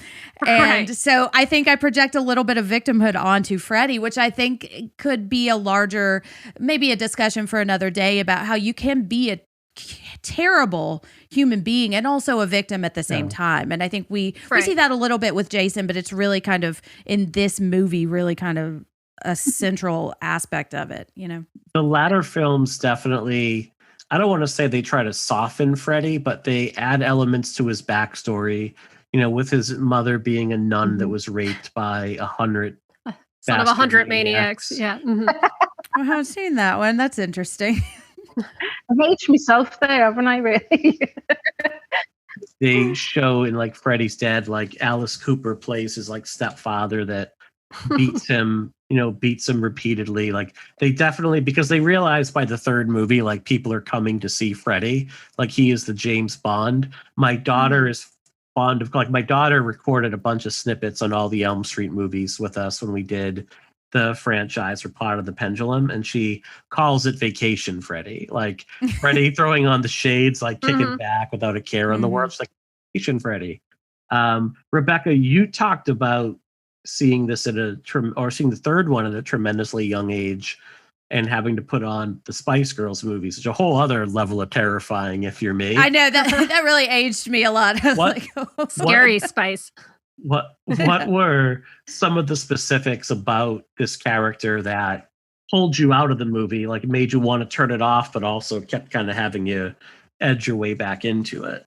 And so I think I project a little bit of victimhood onto Freddy, which I think could be a larger, maybe a discussion for another day about how you can be a terrible human being and also a victim at the same time. And I think we see that a little bit with Jason, but it's really kind of in this movie, really kind of a central aspect of it, The latter films definitely, I don't want to say they try to soften Freddy, but they add elements to his backstory, with his mother being a nun that was raped by 100 son of 100 maniacs. Yeah. I haven't seen that one. That's interesting. I've aged myself there, haven't I, really? they show in like Freddy's Dead, like Alice Cooper plays his like stepfather that beats him repeatedly. Like they definitely, because they realize by the third movie, like people are coming to see Freddy, like he is the James Bond. My daughter is fond of, like, my daughter recorded a bunch of snippets on all the Elm Street movies with us when we did the franchise or Plot of the Pendulum, and she calls it Vacation Freddy. Like Freddy throwing on the shades, like kicking back without a care in the world. It's like Vacation Freddy. Rebecca, you talked about seeing this seeing the third one at a tremendously young age and having to put on the Spice Girls movies, which is a whole other level of terrifying if you're me. I know that really aged me a lot. I was What- like, oh. Scary Spice. What were some of the specifics about this character that pulled you out of the movie, like made you want to turn it off, but also kept kind of having you edge your way back into it?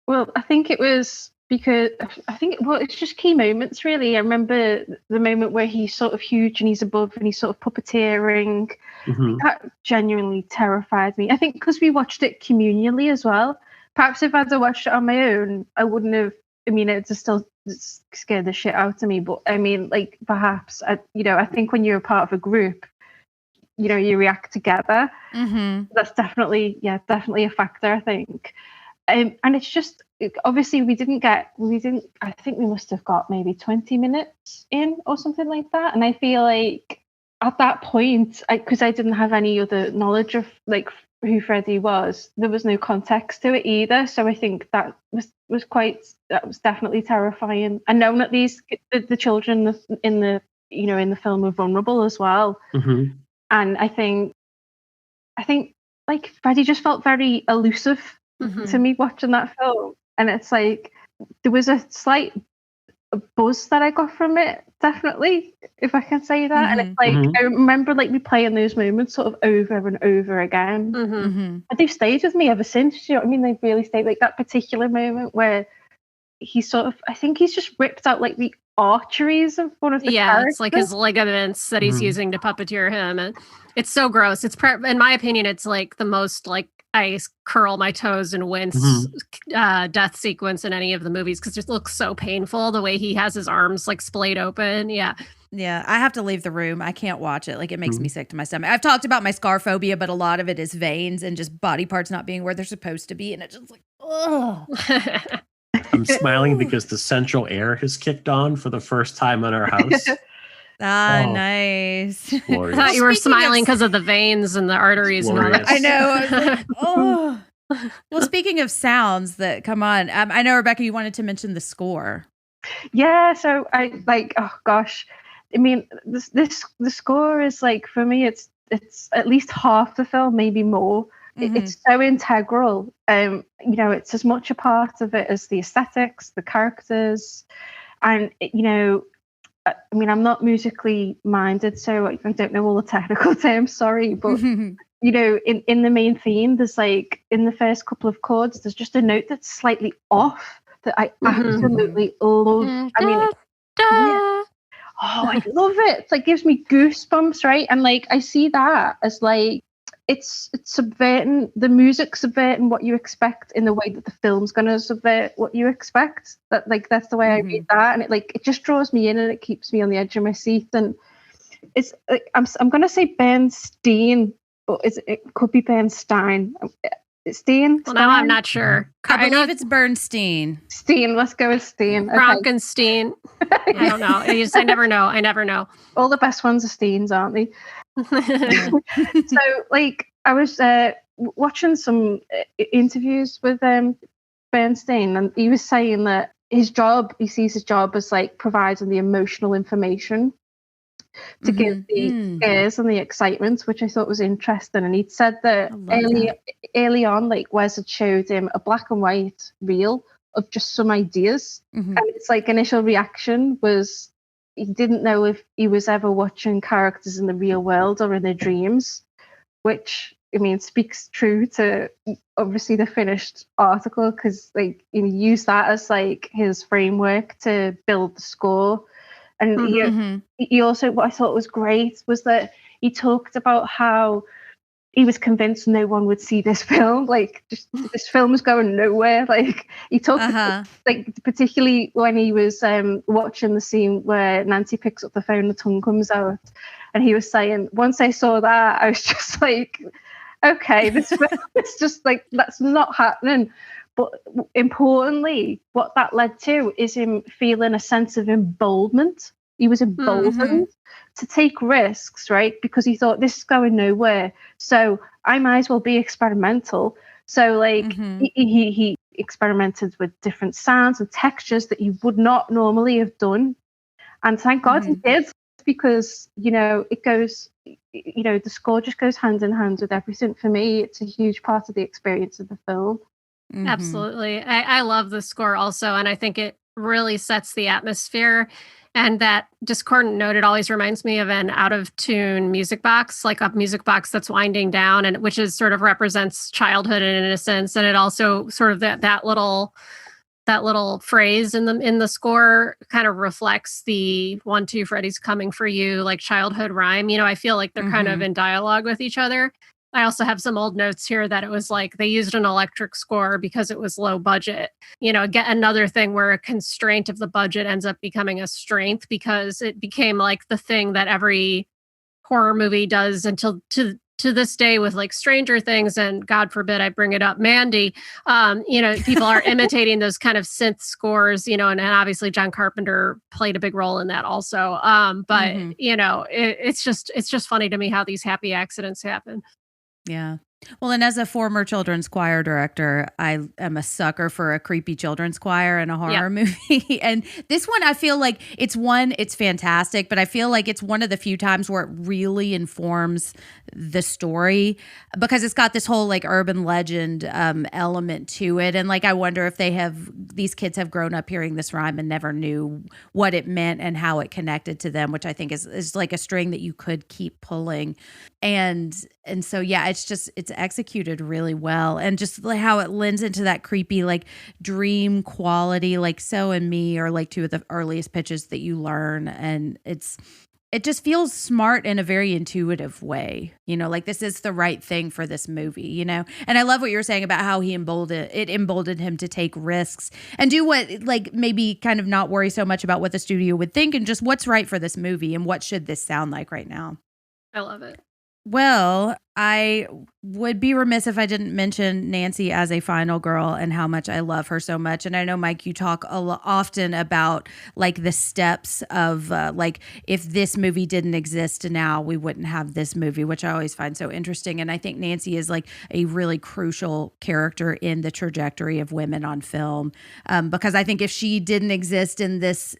Well, I think it was because it's just key moments, really. I remember the moment where he's sort of huge and he's above and he's sort of puppeteering. That genuinely terrified me. I think because we watched it communally as well. Perhaps if I'd have watched it on my own, I wouldn't have. I mean, it just still scared the shit out of me. But I mean, like, perhaps, I think when you're a part of a group, you react together. That's definitely a factor, I think. And it's just, obviously I think we must have got maybe 20 minutes in or something like that. And I feel like at that point, because I didn't have any other knowledge of like who Freddy was, there was no context to it either. So I think that was definitely terrifying. And knowing that the children in the film were vulnerable as well. And I think like Freddy just felt very elusive to me watching that film. And it's like there was a slight buzz that I got from it, definitely, if I can say that. And it's like I remember like me playing those moments sort of over and over again. And they've stayed with me ever since. You know what I mean? They've really stayed. Like that particular moment where he's sort of, I think he's just ripped out like the arteries of one of the characters. It's like his ligaments that he's using to puppeteer him, and it's so gross. It's in my opinion, it's like the most like I curl my toes and wince death sequence in any of the movies because it looks so painful the way he has his arms like splayed open. Yeah, I have to leave the room. I can't watch it. Like it makes me sick to my stomach. I've talked about my scar phobia, but a lot of it is veins and just body parts not being where they're supposed to be, and it's just like, oh. I'm smiling because the central air has kicked on for the first time in our house. Nice. I thought you were smiling because of the veins and the arteries and all that. I know. I was like, oh. Well, speaking of sounds that come on, I know, Rebecca, you wanted to mention the score. Yeah, so I like, oh gosh, I mean, the score is like, for me, it's at least half the film, maybe more. It's so integral. It's as much a part of it as the aesthetics, the characters, and I mean, I'm not musically minded, so I don't know all the technical terms. Sorry, but in the main theme, there's like in the first couple of chords, there's just a note that's slightly off that I absolutely love. I mean, I love it. It's like gives me goosebumps, right? And like I see that as like it's subverting the music, subverting what you expect in the way that the film's gonna subvert what you expect. That's the way I read that, and it just draws me in and it keeps me on the edge of my seat. And it's I'm gonna say Bernstein, but it could be Bernstein. Steen? Well, now I'm not sure. I believe it's Bernstein. Steen. Let's go with Steen. Okay. Frankenstein. I don't know. I never know. I never know. All the best ones are Steens, aren't they? So, like, I was watching some interviews with Bernstein, and he was saying that he sees his job as like providing the emotional information to give the scares and the excitement, which I thought was interesting. And he'd said that early on, like Wes had showed him a black and white reel of just some ideas, and it's like initial reaction was he didn't know if he was ever watching characters in the real world or in their dreams, which I mean speaks true to obviously the finished article, because like he used that as like his framework to build the score. And he also, what I thought was great was that he talked about how he was convinced no one would see this film. Like, just this film was going nowhere. Like, he talked like particularly when he was watching the scene where Nancy picks up the phone, the tongue comes out, and he was saying, once I saw that, I was just like, okay, this film is just like, that's not happening. But importantly, what that led to is him feeling a sense of emboldenment. He was emboldened to take risks, right? Because he thought, this is going nowhere, so I might as well be experimental. So like he experimented with different sounds and textures that you would not normally have done. And thank God he did, because, you know, it goes, you know, the score just goes hand in hand with everything. For me, it's a huge part of the experience of the film. Absolutely. I love the score also, and I think it really sets the atmosphere. And that discordant note, it always reminds me of an out-of-tune music box, like a music box that's winding down, and which is sort of represents childhood and innocence. And it also sort of that little phrase in the score kind of reflects the 1, 2, Freddy's coming for you, like childhood rhyme. You know, I feel like they're kind of in dialogue with each other. I also have some old notes here that it was like they used an electric score because it was low budget. You know, get another thing where a constraint of the budget ends up becoming a strength, because it became like the thing that every horror movie does until to this day with like Stranger Things, and God forbid I bring it up, Mandy. You know, people are imitating those kind of synth scores, you know, and obviously John Carpenter played a big role in that also. But you know, it's just funny to me how these happy accidents happen. Yeah. Well, and as a former children's choir director, I am a sucker for a creepy children's choir in a horror movie. And this one, I feel like it's fantastic, but I feel like it's one of the few times where it really informs the story, because it's got this whole like urban legend element to it. And like, I wonder if these kids have grown up hearing this rhyme and never knew what it meant and how it connected to them, which I think is like a string that you could keep pulling. And so, yeah, it's executed really well. And just like how it lends into that creepy, like dream quality, like So and Me are like two of the earliest pitches that you learn. And it just feels smart in a very intuitive way, you know, like this is the right thing for this movie, you know? And I love what you were saying about how it emboldened him to take risks and do what, like, maybe kind of not worry so much about what the studio would think and just what's right for this movie and what should this sound like right now. I love it. Well, I would be remiss if I didn't mention Nancy as a final girl and how much I love her so much. And I know, Mike, you talk often about like the steps of like if this movie didn't exist now, we wouldn't have this movie, which I always find so interesting. And I think Nancy is like a really crucial character in the trajectory of women on film, because I think if she didn't exist in this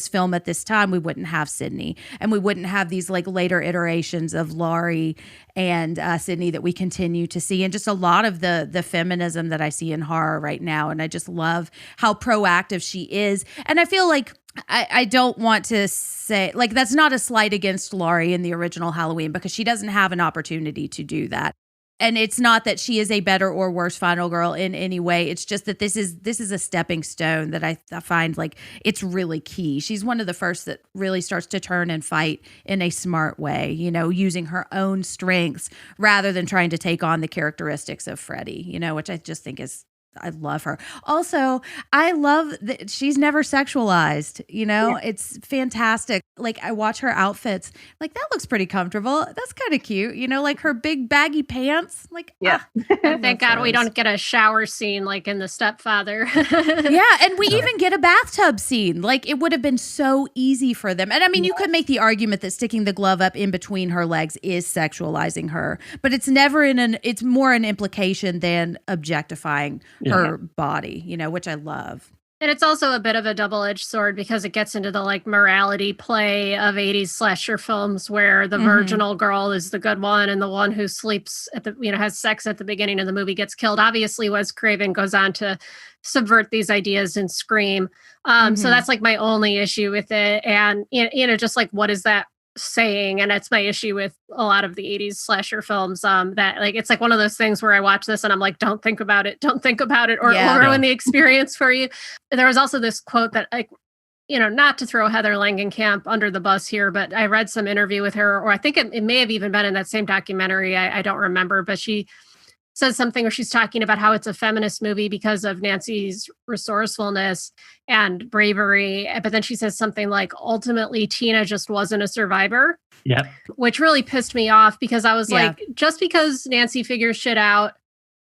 film at this time, we wouldn't have Sydney, and we wouldn't have these like later iterations of Laurie and Sydney that we continue to see, and just a lot of the feminism that I see in horror right now. And I just love how proactive she is. And I feel like I don't want to say, like, that's not a slight against Laurie in the original Halloween, because she doesn't have an opportunity to do that. And it's not that she is a better or worse final girl in any way. It's just that this is a stepping stone that I find like it's really key. She's one of the first that really starts to turn and fight in a smart way, you know, using her own strengths rather than trying to take on the characteristics of Freddy, you know, which I just think I love her. Also, I love that she's never sexualized, you know, It's fantastic. Like, I watch her outfits, like, that looks pretty comfortable. That's kind of cute, you know, like her big baggy pants. Like, thank God we don't get a shower scene like in The Stepfather. Yeah, and we even get a bathtub scene. Like, it would have been so easy for them. And I mean, you could make the argument that sticking the glove up in between her legs is sexualizing her, but it's never it's more an implication than objectifying her body, you know, which I love. And it's also a bit of a double-edged sword because it gets into the like morality play of 80s slasher films where the virginal girl is the good one and the one who sleeps at the, you know, has sex at the beginning of the movie gets killed. Obviously, Wes Craven goes on to subvert these ideas in Scream. So that's like my only issue with it. And, you know, just like, what is that saying? And that's my issue with a lot of the 80s slasher films, that like it's like one of those things where I watch this and I'm like, don't think about it or ruin the experience for you. There was also this quote that like not to throw Heather Langenkamp under the bus here, but I read some interview with her, or I think it may have even been in that same documentary. I don't remember, but she says something where she's talking about how it's a feminist movie because of Nancy's resourcefulness and bravery. But then she says something like, ultimately, Tina just wasn't a survivor. Yep. Which really pissed me off because I was like, just because Nancy figures shit out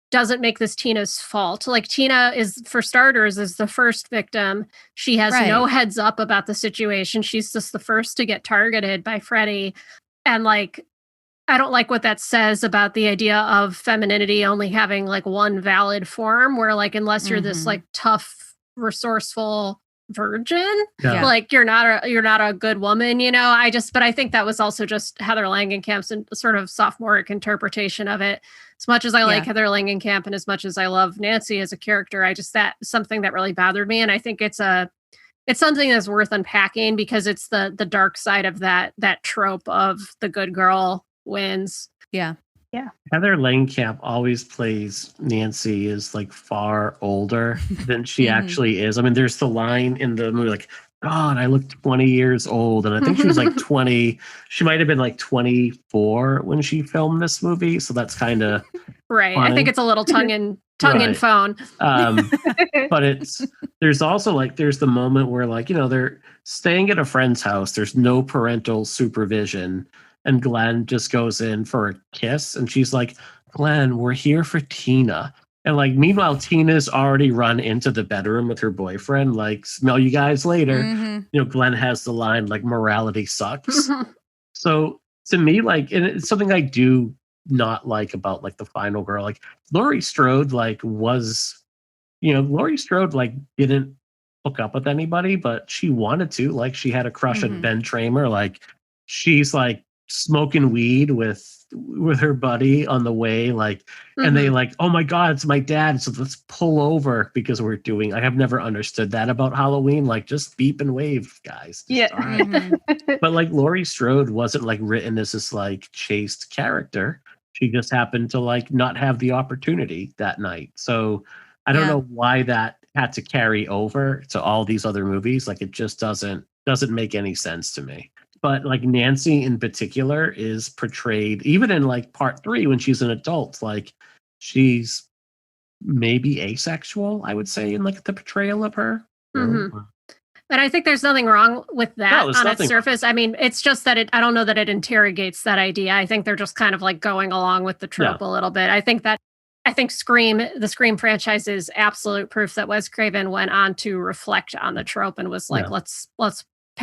doesn't make this Tina's fault. Like, Tina is, for starters, is the first victim. She has no heads up about the situation. She's just the first to get targeted by Freddie. And like, I don't like what that says about the idea of femininity only having like one valid form, where like, unless you're this like tough, resourceful virgin, like you're not a good woman, but I think that was also just Heather Langenkamp's sort of sophomoric interpretation of it. As much as I like Heather Langenkamp and as much as I love Nancy as a character, that's something that really bothered me. And I think it's something that's worth unpacking because it's the dark side of that trope of the good girl wins. Yeah. Heather Langenkamp always plays Nancy as like far older than she actually is. I mean, there's the line in the movie like, God, I look 20 years old. And I think she was like 20. She might have been like 24 when she filmed this movie. So that's kind of right. funny. I think it's a little tongue in phone. But there's also like, there's the moment where like, they're staying at a friend's house. There's no parental supervision. And Glenn just goes in for a kiss. And she's like, Glenn, we're here for Tina. And like, meanwhile, Tina's already run into the bedroom with her boyfriend. Like, smell you guys later. Glenn has the line like, morality sucks. So to me, like, and it's something I do not like about like the final girl. Like, Laurie Strode like Laurie Strode like didn't hook up with anybody, but she wanted to. Like, she had a crush on Ben Tramer. Like, she's like smoking weed with her buddy on the way, like, and they like, oh my God, it's my dad, so let's pull over because I have never understood that about Halloween. Like, just beep and wave, guys. But like, Laurie Strode wasn't like written as this like chaste character. She just happened to like not have the opportunity that night. So I don't know why that had to carry over to all these other movies. Like, it just doesn't make any sense to me. But like, Nancy in particular is portrayed, even in like part 3 when she's an adult, like she's maybe asexual, I would say, in like the portrayal of her. And I think there's nothing wrong with that on its surface. I mean, it's just that I don't know that it interrogates that idea. I think they're just kind of like going along with the trope a little bit. I think the Scream franchise is absolute proof that Wes Craven went on to reflect on the trope and was like, let's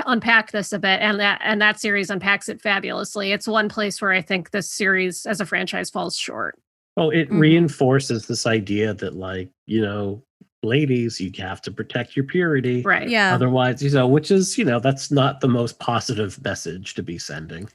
unpack this a bit, and that series unpacks it fabulously. It's one place where I think this series as a franchise falls short. Well, it reinforces this idea that like, ladies, you have to protect your purity, right? Yeah. Otherwise, which is, that's not the most positive message to be sending.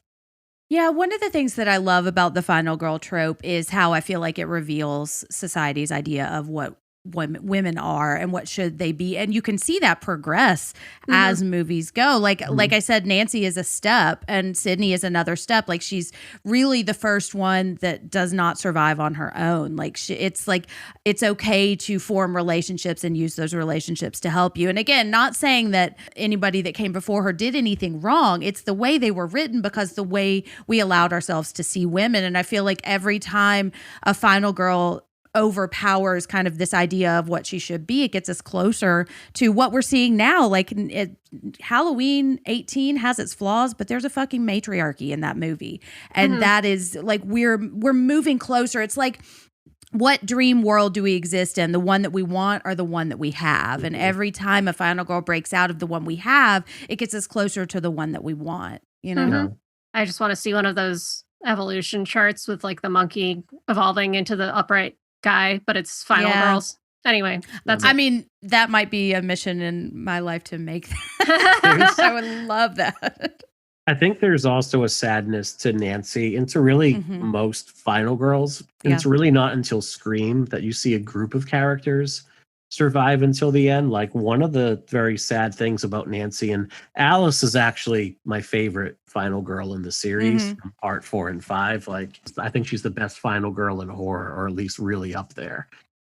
Yeah, one of the things that I love about the final girl trope is how I feel like it reveals society's idea of what women are and what should they be, and you can see that progress as movies go. Like I said, Nancy is a step and Sydney is another step. Like, she's really the first one that does not survive on her own. Like, it's okay to form relationships and use those relationships to help you. And again, not saying that anybody that came before her did anything wrong. It's the way they were written, because the way we allowed ourselves to see women. And I feel like every time a final girl overpowers kind of this idea of what she should be, it gets us closer to what we're seeing now. Like, Halloween 18 has its flaws, but there's a fucking matriarchy in that movie. And that is like, we're moving closer. It's like, what dream world do we exist in? The one that we want or the one that we have? And every time a final girl breaks out of the one we have, it gets us closer to the one that we want, I just want to see one of those evolution charts with like the monkey evolving into the upright guy, but it's final girls. Anyway, that might be a mission in my life to make that. I would love that. I think there's also a sadness to Nancy and to really most final girls. And it's really not until Scream that you see a group of characters survive until the end. Like, one of the very sad things about Nancy, and Alice is actually my favorite final girl in the series, part 4 and 5. Like, I think she's the best final girl in horror, or at least really up there.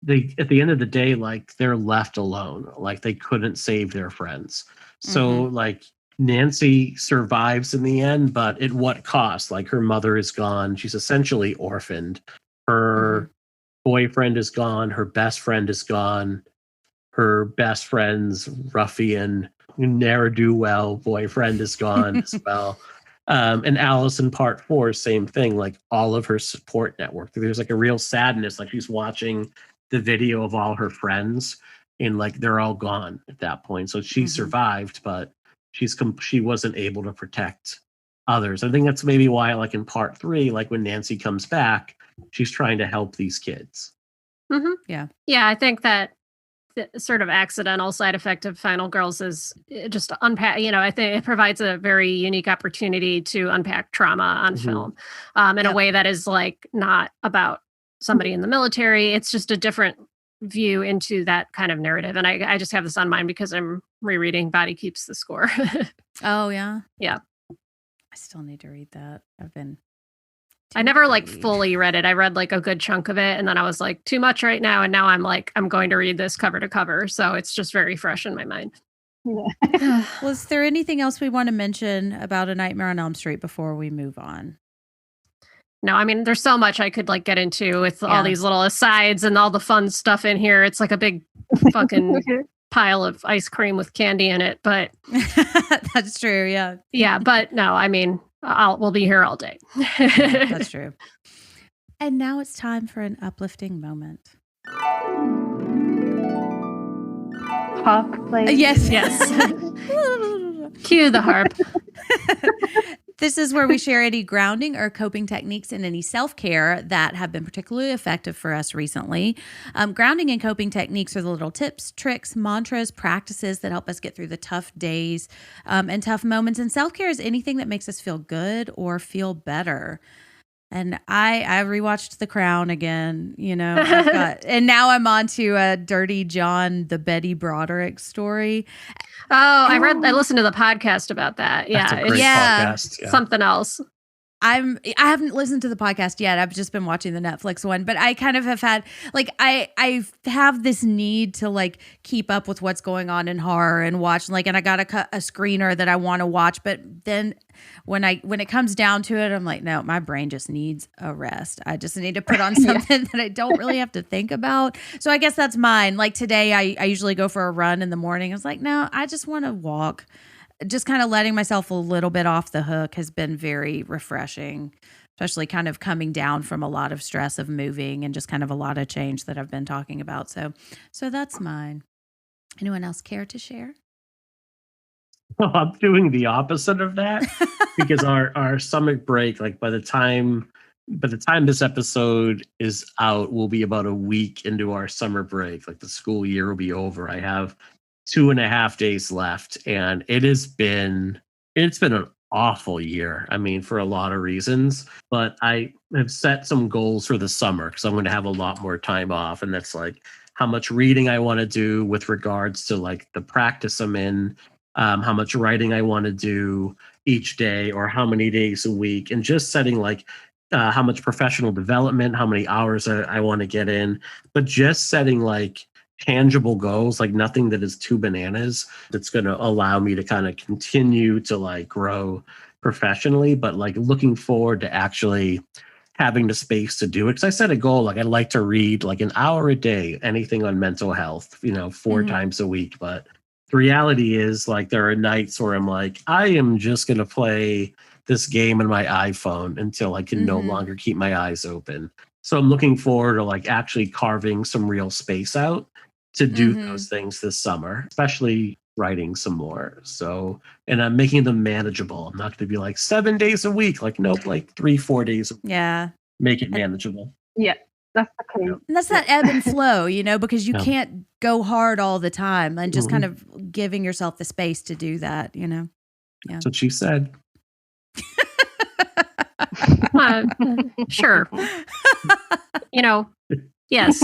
they at the end of the day, like they're left alone. Like they couldn't save their friends. So like Nancy survives in the end, but at what cost? Like her mother is gone. She's essentially orphaned. Her boyfriend is gone. Her best friend is gone. Her best friend's ruffian, ne'er-do-well boyfriend is gone as well. And Alice in part 4, same thing, like all of her support network. There's like a real sadness, like she's watching the video of all her friends and like they're all gone at that point. So she survived, but she wasn't able to protect others. I think that's maybe why, like in part 3, like when Nancy comes back, she's trying to help these kids. Yeah. Yeah, I think that the sort of accidental side effect of Final Girls is just to unpack, I think it provides a very unique opportunity to unpack trauma on film in a way that is like not about somebody in the military. It's just a different view into that kind of narrative. And I just have this on mind because I'm rereading Body Keeps the Score. Oh, yeah. Yeah. I still need to read that. I never like fully read it. I read like a good chunk of it and then I was like, too much right now. And now I'm like, I'm going to read this cover to cover. So it's just very fresh in my mind. Was there anything else we want to mention about A Nightmare on Elm Street before we move on? No, I mean, there's so much I could like get into with all these little asides and all the fun stuff in here. It's like a big fucking pile of ice cream with candy in it. But that's true. Yeah. Yeah. But no, I mean, we'll be here all day. Yeah, that's true. And now it's time for an uplifting moment. Harp, please. Yes. Cue the harp. This is where we share any grounding or coping techniques and any self-care that have been particularly effective for us recently. Grounding and coping techniques are the little tips, tricks, mantras, practices that help us get through the tough days and tough moments. And self-care is anything that makes us feel good or feel better. And I rewatched The Crown again, and now I'm on to Dirty John, the Betty Broderick story. Oh, I listened to the podcast about that. Yeah. That's a great podcast. Yeah. Something else. I haven't listened to the podcast yet. I've just been watching the Netflix one, but I kind of have had like I have this need to like keep up with what's going on in horror and watch and I got a screener that I want to watch, but then when it comes down to it, I'm like, no, my brain just needs a rest. I just need to put on something that I don't really have to think about. So I guess that's mine. Like today, I usually go for a run in the morning. I was like, no, I just want to walk. Just kind of letting myself a little bit off the hook has been very refreshing, especially kind of coming down from a lot of stress of moving and just kind of a lot of change that I've been talking about. So that's mine. Anyone else care to share? Well, I'm doing the opposite of that because our summer break, like by the time this episode is out, we'll be about a week into our summer break. Like the school year will be over. I have 2.5 days left, and it's been an awful year. I mean, for a lot of reasons, but I have set some goals for the summer because I'm going to have a lot more time off, and that's like how much reading I want to do with regards to like the practice I'm in, how much writing I want to do each day or how many days a week, and just setting like how much professional development, how many hours I want to get in, but just setting like tangible goals, like nothing that is too bananas that's going to allow me to kind of continue to like grow professionally, but like looking forward to actually having the space to do it. Because I set a goal, like I'd like to read like an hour a day, anything on mental health, 4 times a week. But the reality is like there are nights where I'm like, I am just going to play this game on my iPhone until I can no longer keep my eyes open. So I'm looking forward to like actually carving some real space out to do those things this summer, especially writing some more. So, and I'm making them manageable. I'm not going to be like 7 days a week. Like, nope, like 3-4 days. Yeah. Make it manageable. Yeah. That's the key. And that's that ebb and flow, because you can't go hard all the time and just kind of giving yourself the space to do that, Yeah. That's what she said. Sure. Yes.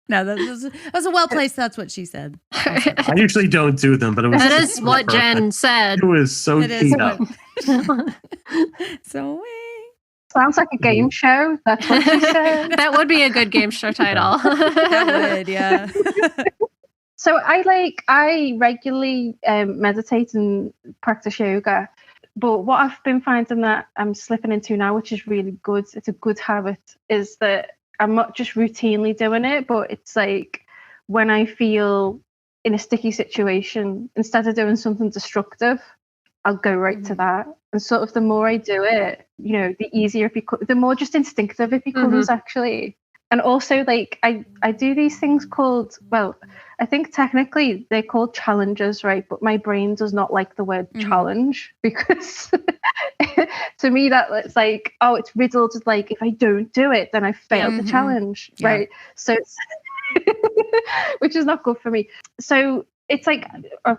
No, that was a well placed. That's what she said. I usually don't do them, but it was. That is what Jen said. It was so teed up. So Sounds like a game show. That's what she said. That would be a good game show title. That would, yeah. So I regularly meditate and practice yoga. But what I've been finding that I'm slipping into now, which is really good, it's a good habit, is that I'm not just routinely doing it, but it's like when I feel in a sticky situation, instead of doing something destructive, I'll go right to that. And sort of the more I do it, you know, the easier it becomes, the more just instinctive it becomes, actually. And also, like, I do these things called, well, I think technically they're called challenges, right? But my brain does not like the word challenge, because to me that it's like, oh, it's riddled with like, if I don't do it, then I failed the challenge, right? So it's which is not good for me. So it's like, I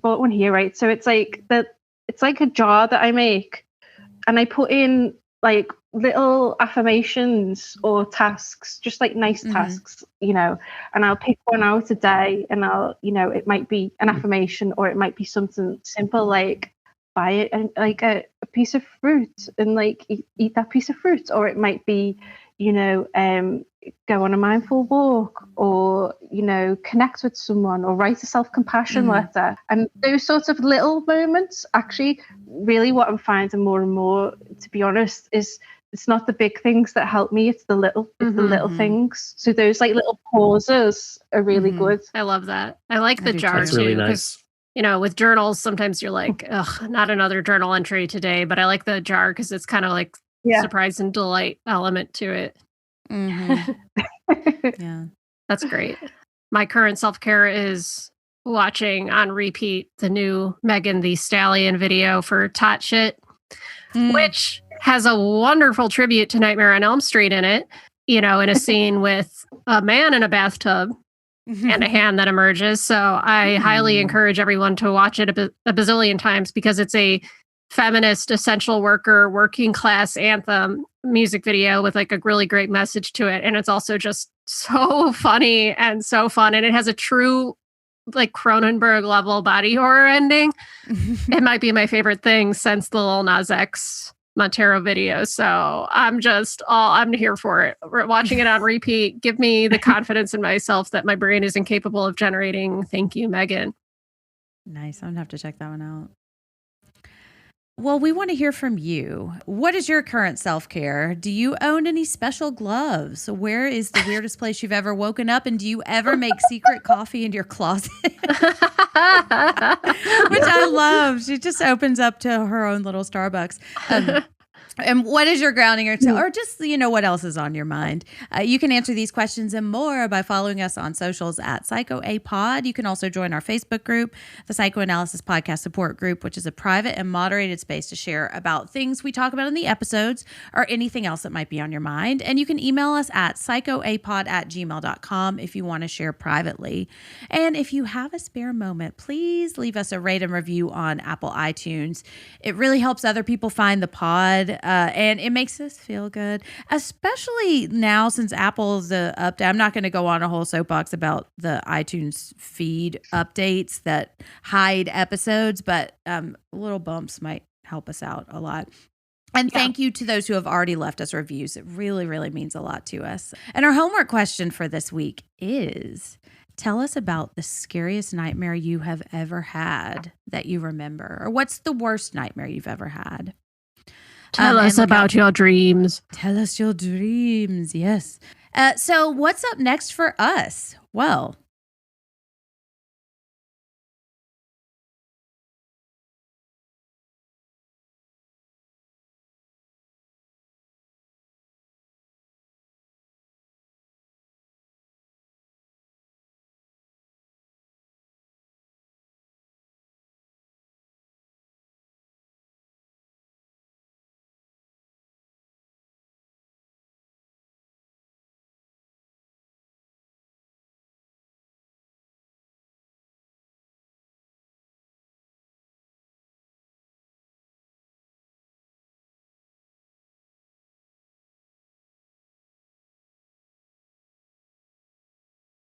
bought one here, right? So it's like it's like a jar that I make, and I put in like little affirmations or tasks, just like nice tasks, you know, and I'll pick one out a day, and I'll, you know, it might be an affirmation, or it might be something simple like buy it and like a piece of fruit and like eat that piece of fruit, or it might be, you know, go on a mindful walk, or, you know, connect with someone, or write a self-compassion letter. And those sorts of little moments, actually, really what I'm finding more and more, to be honest, is it's not the big things that help me, it's the little things. So those like little pauses are really good. I love that. I like the jar That's too. really nice. You know, with journals, sometimes you're like, ugh, not another journal entry today. But I like the jar because it's kind of like surprise and delight element to it. Yeah. That's great. My current self-care is watching on repeat the new Megan Thee Stallion video for Tot Shit, which has a wonderful tribute to Nightmare on Elm Street in it, you know, in a scene with a man in a bathtub and a hand that emerges. So I highly encourage everyone to watch it a bazillion times, because it's a feminist, essential worker, working class anthem music video with like a really great message to it. And it's also just so funny and so fun. And it has a true like Cronenberg level body horror ending. It might be my favorite thing since the Lil Nas X Montero video. So I'm here for it. We're watching it on repeat. Give me the confidence in myself that my brain is incapable of generating. Thank you, Megan. Nice. I'm going to have to check that one out. Well, we want to hear from you. What is your current self-care? Do you own any special gloves? Where is the weirdest place you've ever woken up? And do you ever make secret coffee in your closet? Which I love. She just opens up to her own little Starbucks. And what is your grounding, or just, you know, what else is on your mind? You can answer these questions and more by following us on socials at PsychoAPod. You can also join our Facebook group, the Psychoanalysis Podcast Support Group, which is a private and moderated space to share about things we talk about in the episodes or anything else that might be on your mind. And you can email us at psychoapod@gmail.com if you want to share privately. And if you have a spare moment, please leave us a rate and review on Apple iTunes. It really helps other people find the pod. And it makes us feel good, especially now since Apple's update. I'm not going to go on a whole soapbox about the iTunes feed updates that hide episodes, but little bumps might help us out a lot. And thank you to those who have already left us reviews. It really, really means a lot to us. And our homework question for this week is, tell us about the scariest nightmare you have ever had that you remember, or what's the worst nightmare you've ever had? Tell us about your dreams. Tell us your dreams, yes. So what's up next for us? Well,